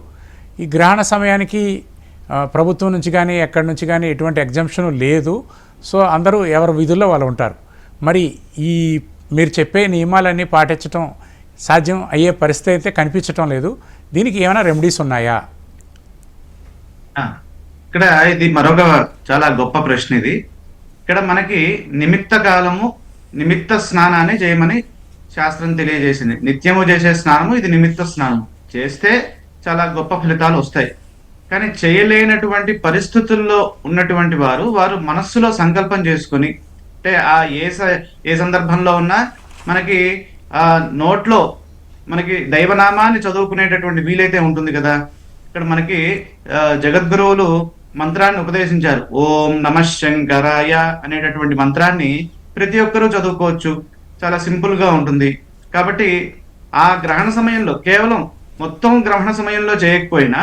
ఈ గ్రహణ సమయానికి ప్రభుత్వం నుంచి కానీ ఎక్కడి నుంచి కానీ ఎటువంటి ఎగ్జంప్షన్ లేదు. సో అందరూ ఎవరి విధుల్లో వాళ్ళు ఉంటారు. మరి ఈ మీరు చెప్పే నియమాలన్నీ పాటించడం సాధ్యం అయ్యే పరిస్థితి అయితే కనిపించటం లేదు. దీనికి ఏమైనా రెమెడీస్ ఉన్నాయా? ఇక్కడ ఇది మరొక చాలా గొప్ప ప్రశ్న. ఇది ఇక్కడ మనకి నిమిత్త కాలము నిమిత్త స్నానాన్ని చేయమని శాస్త్రం తెలియజేసింది. నిత్యము చేసే స్నానము ఇది నిమిత్త స్నానం. చేస్తే చాలా గొప్ప ఫలితాలు వస్తాయి. కానీ చేయలేనటువంటి పరిస్థితుల్లో ఉన్నటువంటి వారు మనస్సులో సంకల్పం చేసుకుని, అంటే ఏ సందర్భంలో ఉన్నా మనకి నోట్లో మనకి దైవనామాన్ని చదువుకునేటటువంటి వీలైతే ఉంటుంది కదా. ఇక్కడ మనకి జగద్గురువులు మంత్రాన్ని ఉపదేశించారు. ఓం నమః శంకరాయ అనేటటువంటి మంత్రాన్ని ప్రతి ఒక్కరూ చదువుకోవచ్చు. చాలా సింపుల్ గా ఉంటుంది. కాబట్టి ఆ గ్రహణ సమయంలో కేవలం మొత్తం గ్రహణ సమయంలో చేయకపోయినా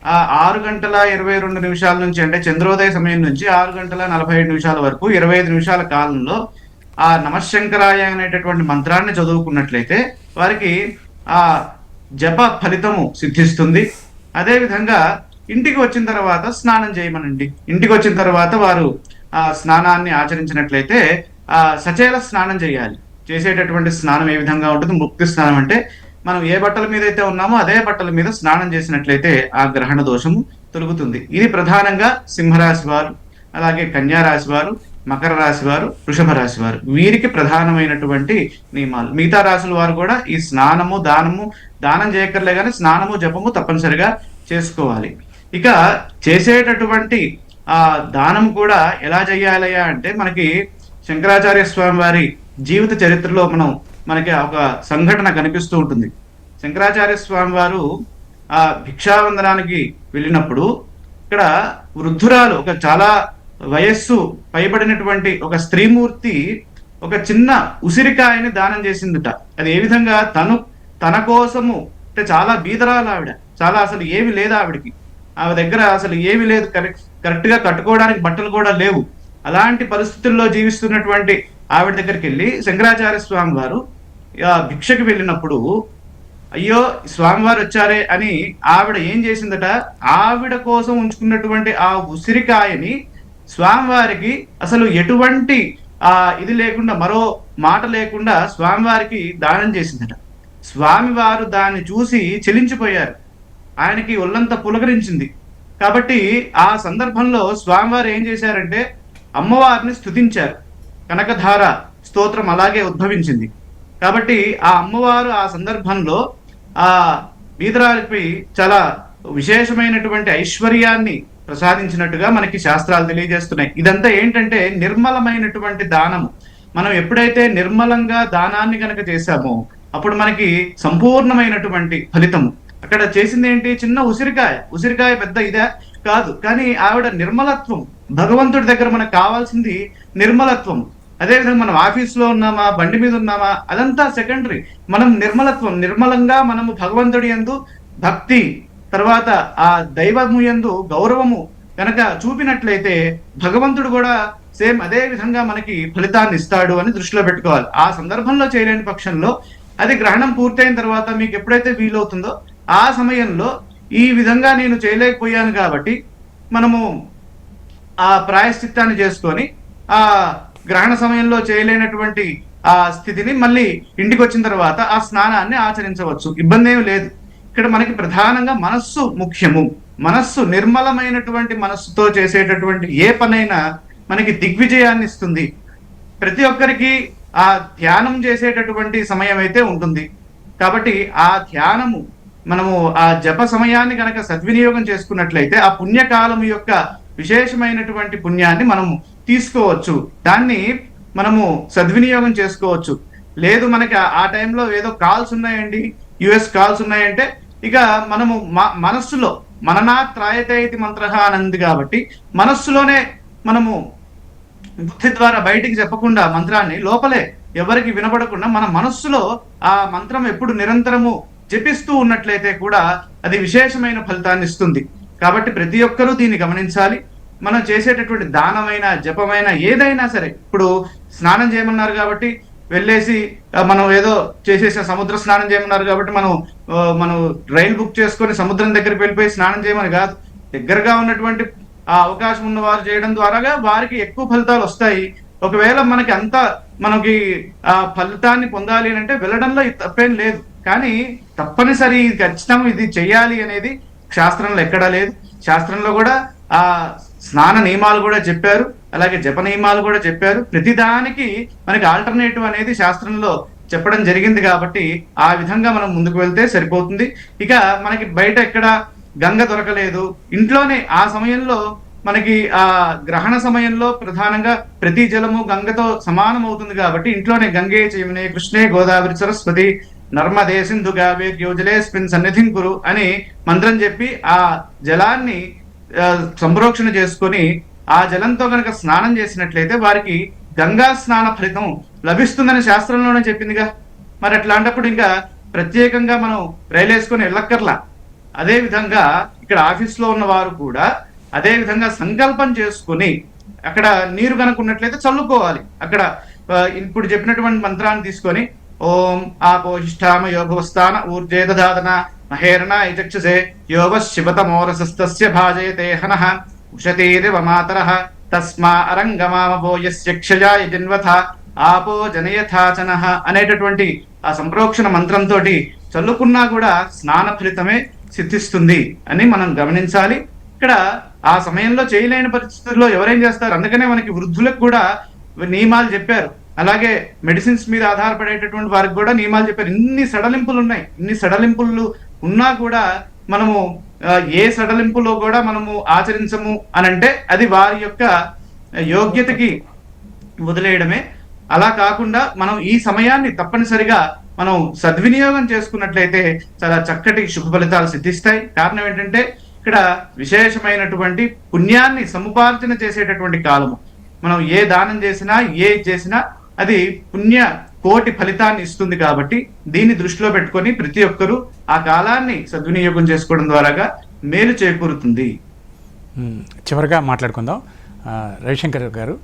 6:22 నుంచి, అంటే చంద్రోదయ సమయం నుంచి 6:45 వరకు 25 నిమిషాల కాలంలో ఆ నమఃశంకరాయ అనేటటువంటి మంత్రాన్ని చదువుకున్నట్లయితే వారికి ఆ జప ఫలితము సిద్ధిస్తుంది. అదేవిధంగా ఇంటికి వచ్చిన తర్వాత స్నానం చేయమనండి. ఇంటికి వచ్చిన తర్వాత వారు ఆ స్నానాన్ని ఆచరించినట్లయితే సచేల స్నానం చేయాలి. చేసేటటువంటి స్నానం ఏ విధంగా ఉంటుంది? ముక్తి స్నానం. అంటే మనం ఏ బట్టల మీద అయితే ఉన్నామో అదే బట్టల మీద స్నానం చేసినట్లయితే ఆ గ్రహణ దోషము తొలగుతుంది. ఇది ప్రధానంగా సింహరాశి వారు, అలాగే కన్యా రాశి వారు, మకర రాశి వారు, వృషభ రాశి వారు, వీరికి ప్రధానమైనటువంటి నియమాలు. మిగతా రాశుల వారు కూడా ఈ స్నానము దానం చేయక్కర్లే కానీ స్నానము జపము తప్పనిసరిగా చేసుకోవాలి. ఇక చేసేటటువంటి దానం కూడా ఎలా చేయాలయ్యా అంటే మనకి శంకరాచార్య స్వామి వారి జీవిత చరిత్రలో మనకి ఒక సంఘటన కనిపిస్తూ ఉంటుంది. శంకరాచార్య స్వామి వారు భిక్షావందనానికి వెళ్ళినప్పుడు ఇక్కడ వృద్ధురాలు, ఒక చాలా వయస్సు పైబడినటువంటి ఒక స్త్రీమూర్తి ఒక చిన్న ఉసిరికాయని దానం చేసిందిట. అది ఏ విధంగా తన కోసము, అంటే చాలా బీదరాలు ఆవిడ, చాలా అసలు ఏమి లేదు ఆవిడకి, ఆవిడ దగ్గర అసలు ఏమి లేదు, కరెక్ట్ గా కట్టుకోవడానికి బట్టలు కూడా లేవు. అలాంటి పరిస్థితుల్లో జీవిస్తున్నటువంటి ఆవిడ దగ్గరికి వెళ్ళి శంకరాచార్య స్వామి వారు భిక్షకు వెళ్ళినప్పుడు, అయ్యో స్వామివారు వచ్చారే అని ఆవిడ ఏం చేసిందట, ఆవిడ కోసం ఉంచుకున్నటువంటి ఆ ఉసిరికాయని స్వామివారికి అసలు ఎటువంటి ఇది లేకుండా, మరో మాట లేకుండా స్వామివారికి దానం చేసిందట. స్వామివారు దాన్ని చూసి చెలించిపోయారు. ఆయనకి ఒళ్ళంతా పులకరించింది. కాబట్టి ఆ సందర్భంలో స్వామివారు ఏం చేశారంటే అమ్మవారిని స్తుతించారు. కనకధార స్తోత్రం అలాగే ఉద్భవించింది. కాబట్టి ఆ అమ్మవారు ఆ సందర్భంలో ఆ బీదరాలిపై చాలా విశేషమైనటువంటి ఐశ్వర్యాన్ని ప్రసాదించినట్టుగా మనకి శాస్త్రాలు తెలియజేస్తున్నాయి. ఇదంతా ఏంటంటే నిర్మలమైనటువంటి దానము. మనం ఎప్పుడైతే నిర్మలంగా దానాన్ని కనుక చేశామో అప్పుడు మనకి సంపూర్ణమైనటువంటి ఫలితము. అక్కడ చేసింది ఏంటి? చిన్న ఉసిరికాయ పెద్ద ఇదే కాదు, కానీ ఆవిడ నిర్మలత్వం. భగవంతుడి దగ్గర మనకు కావాల్సింది నిర్మలత్వం. అదేవిధంగా మనం ఆఫీస్లో ఉన్నామా, బండి మీద ఉన్నామా, అదంతా సెకండరీ. మనం నిర్మలంగా మనము భగవంతుడి యందు భక్తి, తర్వాత ఆ దైవము యందు గౌరవము కనుక చూపినట్లయితే భగవంతుడు కూడా సేమ్ అదే విధంగా మనకి ఫలితాన్ని ఇస్తాడు అని దృష్టిలో పెట్టుకోవాలి. ఆ సందర్భంలో చేయలేని పక్షంలో అది గ్రహణం పూర్తయిన తర్వాత మీకు ఎప్పుడైతే వీలవుతుందో ఆ సమయంలో ఈ విధంగా నేను చేయలేకపోయాను కాబట్టి మనము ఆ ప్రాయశ్చిత్తాన్ని చేసుకొని ఆ గ్రహణ సమయంలో చేయలేనటువంటి ఆ స్థితిని మళ్ళీ ఇంటికి వచ్చిన తర్వాత ఆ స్నానాన్ని ఆచరించవచ్చు, ఇబ్బంది ఏమి లేదు. ఇక్కడ మనకి ప్రధానంగా మనస్సు ముఖ్యము. మనస్సు నిర్మలమైనటువంటి మనస్సుతో చేసేటటువంటి ఏ పనైనా మనకి దిగ్విజయాన్ని ఇస్తుంది. ప్రతి ఒక్కరికి ఆ ధ్యానం చేసేటటువంటి సమయం అయితే ఉంటుంది కాబట్టి ఆ ధ్యానము మనము ఆ జప సమయాన్ని కనుక సద్వినియోగం చేసుకున్నట్లయితే ఆ పుణ్యకాలం యొక్క విశేషమైనటువంటి పుణ్యాన్ని మనము తీసుకోవచ్చు, దాన్ని మనము సద్వినియోగం చేసుకోవచ్చు. లేదు మనకి ఆ టైంలో ఏదో కాల్స్ ఉన్నాయండి, యుఎస్ కాల్స్ ఉన్నాయంటే ఇక మనము మనస్సులో మననా త్రాయతే ఇది మంత్ర అనంది కాబట్టి మనస్సులోనే మనము బుద్ధి ద్వారా బయటికి చెప్పకుండా మంత్రాన్ని లోపలే ఎవరికి వినపడకుండా మన మనస్సులో ఆ మంత్రం ఎప్పుడు నిరంతరము జపిస్తూ ఉన్నట్లయితే కూడా అది విశేషమైన ఫలితాన్ని ఇస్తుంది. కాబట్టి ప్రతి ఒక్కరూ దీన్ని గమనించాలి. మనం చేసేటటువంటి దానమైన జపమైన ఏదైనా సరే, ఇప్పుడు స్నానం చేయమన్నారు కాబట్టి వెళ్ళేసి మనం ఏదో చేసేసిన సముద్ర స్నానం చేయమన్నారు కాబట్టి మనం రైలు బుక్ చేసుకొని సముద్రం దగ్గరికి వెళ్ళిపోయి స్నానం చేయమని కాదు. దగ్గరగా ఉన్నటువంటి ఆ అవకాశం ఉన్న వారు చేయడం ద్వారా వారికి ఎక్కువ ఫలితాలు వస్తాయి. ఒకవేళ మనకి ఆ ఫలితాన్ని పొందాలి అంటే వెళ్ళడంలో తప్పేం లేదు, కానీ తప్పనిసరి ఖచ్చితంగా ఇది చెయ్యాలి అనేది శాస్త్రంలో ఎక్కడా లేదు. శాస్త్రంలో కూడా ఆ స్నాన నియమాలు కూడా చెప్పారు, అలాగే జప నియమాలు కూడా చెప్పారు. ప్రతిదానికి మనకి ఆల్టర్నేటివ్ అనేది శాస్త్రంలో చెప్పడం జరిగింది కాబట్టి ఆ విధంగా మనం ముందుకు వెళ్తే సరిపోతుంది. ఇక మనకి బయట ఎక్కడ గంగ దొరకలేదు, ఇంట్లోనే ఆ సమయంలో మనకి ఆ గ్రహణ సమయంలో ప్రధానంగా ప్రతి జలము గంగతో సమానం అవుతుంది కాబట్టి ఇంట్లోనే గంగే యమునే కృష్ణే గోదావరి సరస్వతి నర్మదే సింధు కావేరి యోజలేస్మిన్ సన్నిధిం కురు అని మంత్రం చెప్పి ఆ జలాన్ని సంప్రోక్షణ చేసుకొని ఆ జలంతో కనుక స్నానం చేసినట్లయితే వారికి గంగా స్నాన ఫలితం లభిస్తుందని శాస్త్రంలోనే చెప్పిందిగా. మరి అట్లాంటప్పుడు ఇంకా ప్రత్యేకంగా మనం రైలు వేసుకొని వెళ్ళక్కర్లా. అదే విధంగా ఇక్కడ ఆఫీస్లో ఉన్న వారు కూడా అదే విధంగా సంకల్పం చేసుకుని అక్కడ నీరు కనుక్కున్నట్లయితే చల్లుకోవాలి. అక్కడ ఇప్పుడు చెప్పినటువంటి మంత్రాన్ని తీసుకొని ఓం ఆపోహిష్టామ యోగవస్థాన ఊర్జే దధాదన మహేరణ ఇచక్షసే యోగ శివతమోరసస్తస్య భాజయతే హనః ఉషతీరివ మాతరః తస్మా అరంగమామభో యస్య క్షయాయ జన్వథ ఆపో జనయథాచనః అనేటటువంటి ఆ సంప్రోక్షణ మంత్రంతో చల్లుకున్నా కూడా స్నాన ఫలితమే సిద్ధిస్తుంది అని మనం గమనించాలి. ఇక్కడ ఆ సమయంలో చేయలేని పరిస్థితుల్లో ఎవరేం చేస్తారు, అందుకనే మనకి వృద్ధులకు కూడా నియమాలు చెప్పారు, అలాగే మెడిసిన్స్ మీద ఆధారపడేటటువంటి వారికి కూడా నియమాలు చెప్పారు. ఇన్ని సడలింపులు ఉన్నాయి, ఇన్ని సడలింపులు ఉన్నా కూడా మనము ఏ సడలింపులో కూడా మనము ఆచరించము అని అంటే అది వారి యొక్క యోగ్యతకి వదిలేయడమే. అలా కాకుండా మనం ఈ సమయాన్ని తప్పనిసరిగా మనం సద్వినియోగం చేసుకున్నట్లయితే చాలా చక్కటి శుభ ఫలితాలు సిద్ధిస్తాయి. కారణం ఏంటంటే ఇక్కడ విశేషమైనటువంటి పుణ్యాన్ని సముపార్జన చేసేటటువంటి కాలము. మనం ఏ దానం చేసినా చేసినా అది పుణ్య కోటి ఫలితాన్ని ఇస్తుంది కాబట్టి దీన్ని దృష్టిలో పెట్టుకొని ప్రతి ఒక్కరూ ఆ కాలాన్ని సద్వినియోగం చేసుకోవడం ద్వారా మేలు చేకూరుతుంది. చివరిగా మాట్లాడుకుందాం. రవిశంకర్ గారు,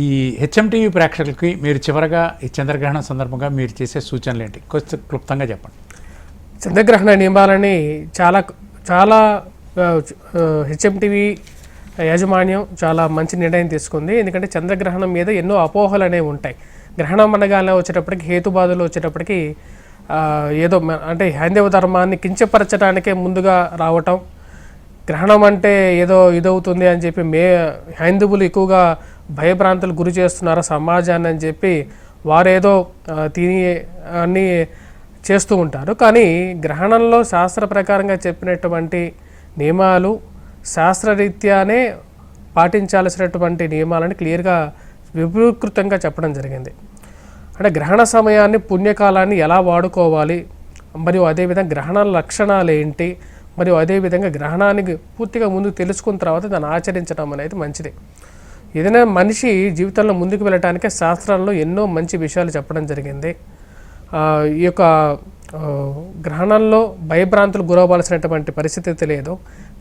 ఈ హెచ్ఎంటీవీ ప్రేక్షకులకి మీరు చివరగా ఈ చంద్రగ్రహణం సందర్భంగా మీరు చేసే సూచనలు ఏంటి, కొంచెం క్లుప్తంగా చెప్పండి. చంద్రగ్రహణ నియమాలని చాలా చాలా హెచ్ఎంటీవీ యాజమాన్యం చాలా మంచి నిర్ణయం తీసుకుంది. ఎందుకంటే చంద్రగ్రహణం మీద ఎన్నో అపోహలు అనేవి ఉంటాయి. గ్రహణం అనగానే వచ్చేటప్పటికి హేతుబాధలు వచ్చేటప్పటికి ఏదో అంటే హైందవ ధర్మాన్ని కించపరచడానికే ముందుగా రావటం, గ్రహణం అంటే ఏదో ఇదవుతుంది అని చెప్పి హైందవులు ఎక్కువగా భయభ్రాంతులు గురి చేస్తున్నారు సమాజాన్ని అని చెప్పి వారేదో తిని అన్నీ చేస్తూ ఉంటారు. కానీ గ్రహణంలో శాస్త్ర ప్రకారంగా చెప్పినటువంటి నియమాలు శాస్త్రరీత్యానే పాటించాల్సినటువంటి నియమాలని క్లియర్గా వివృతంగా చెప్పడం జరిగింది. అంటే గ్రహణ సమయాన్ని పుణ్యకాలాన్ని ఎలా వాడుకోవాలి, మరియు అదేవిధంగా గ్రహణాల లక్షణాలు ఏంటి, మరియు అదేవిధంగా గ్రహణానికి పూర్తిగా ముందు తెలుసుకున్న తర్వాత దాన్ని ఆచరించడం అనేది మంచిది. ఏదైనా మనిషి జీవితంలో ముందుకు వెళ్ళటానికే శాస్త్రాల్లో ఎన్నో మంచి విషయాలు చెప్పడం జరిగింది. ఈ యొక్క ఆ, గ్రహణంలో భయభ్రాంతులు గురవ్వాల్సినటువంటి పరిస్థితి అయితే లేదు.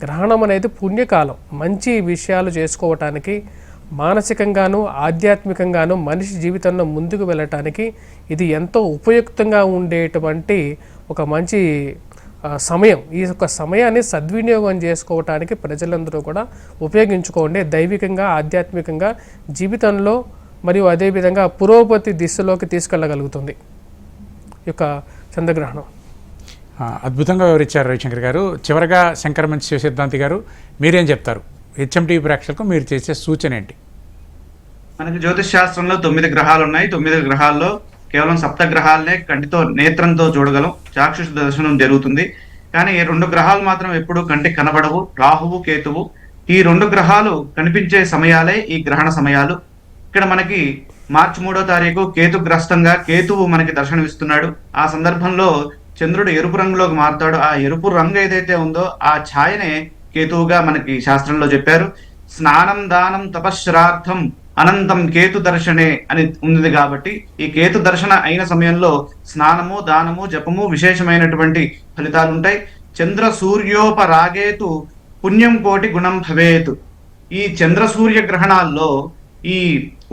గ్రహణం అనేది పుణ్యకాలం, మంచి విషయాలు చేసుకోవటానికి, మానసికంగాను ఆధ్యాత్మికంగాను మనిషి జీవితంలో ముందుకు వెళ్ళటానికి ఇది ఎంతో ఉపయుక్తంగా ఉండేటువంటి ఒక మంచి సమయం. ఈ యొక్క సమయాన్ని సద్వినియోగం చేసుకోవటానికి ప్రజలందరూ కూడా ఉపయోగించుకోండి. దైవికంగా ఆధ్యాత్మికంగా జీవితంలో మరియు అదేవిధంగా పురోగతి దిశలోకి తీసుకెళ్ళగలుగుతుంది ఈ యొక్క చంద్రగ్రహణం. అద్భుతంగా వివరించారు రవిశంకర్ గారు. చివరగా శంకరమంచి శివసిద్ధాంతి గారు మీరేం చెప్తారు? హెచ్ఎంటీవీ ప్రేక్షకులకు మీరు చేసే సూచన ఏంటి? మనకి జ్యోతిష్ శాస్త్రంలో 9 గ్రహాలు ఉన్నాయి. 9 గ్రహాల్లో కేవలం సప్త గ్రహాలనే కంటితో నేత్రంతో చూడగలం, చాక్షుష దర్శనం జరుగుతుంది. కానీ ఈ 2 గ్రహాలు మాత్రం ఎప్పుడు కంటికి కనబడవు, రాహువు కేతువు. ఈ 2 గ్రహాలు కనిపించే సమయాలే ఈ గ్రహణ సమయాలు. ఇక్కడ మనకి మార్చి 3వ తారీఖు కేతుగ్రస్తంగా కేతువు మనకి దర్శనమిస్తున్నాడు. ఆ సందర్భంలో చంద్రుడు ఎరుపు రంగులోకి మారుతాడు. ఆ ఎరుపు రంగు ఏదైతే ఉందో ఆ ఛాయనే కేతువుగా మనకి శాస్త్రంలో చెప్పారు. స్నానం దానం తపశ్రార్థం అనంతం కేతు దర్శనే అని ఉంది. కాబట్టి ఈ కేతు దర్శన అయిన సమయంలో స్నానము, దానము, జపము విశేషమైనటువంటి ఫలితాలు ఉంటాయి. చంద్ర సూర్యోపరాగేతు పుణ్యం కోటి గుణం భవేతు. ఈ చంద్ర సూర్య గ్రహణాల్లో ఈ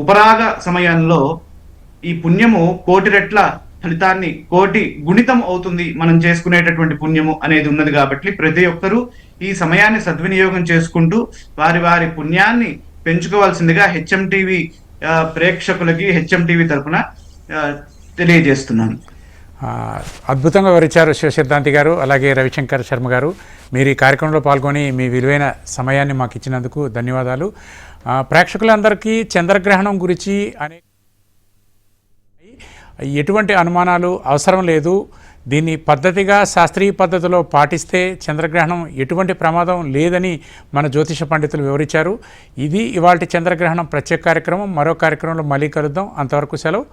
ఉపరాగ సమయంలో ఈ పుణ్యము కోటి రెట్ల ఫలితాన్ని, కోటి గుణితం అవుతుంది మనం చేసుకునేటటువంటి పుణ్యము అనేది ఉన్నది. కాబట్టి ప్రతి ఒక్కరూ ఈ సమయాన్ని సద్వినియోగం చేసుకుంటూ వారి వారి పుణ్యాన్ని పెంచుకోవాల్సిందిగా హెచ్ఎంటీవీ ప్రేక్షకులకి హెచ్ఎంటీవీ తరఫున తెలియజేస్తున్నాను. అద్భుతంగా వివరించారు శివసిద్ధాంతి గారు, అలాగే రవిశంకర్ శర్మ గారు. మీరు ఈ కార్యక్రమంలో పాల్గొని మీ విలువైన సమయాన్ని మాకు ఇచ్చినందుకు ధన్యవాదాలు. ప్రేక్షకులందరికీ చంద్రగ్రహణం గురించి ఎటువంటి అనుమానాలు అవసరం లేదు. దీన్ని పద్ధతిగా శాస్త్రీయ పద్ధతిలో పాటిస్తే చంద్రగ్రహణం ఎటువంటి ప్రమాదం లేదని మన జ్యోతిష పండితులు వివరించారు. ఇది ఇవాల్టి చంద్రగ్రహణం ప్రత్యేక కార్యక్రమం. మరో కార్యక్రమంలో మళ్ళీ కలుద్దాం. అంతవరకు సెలవు.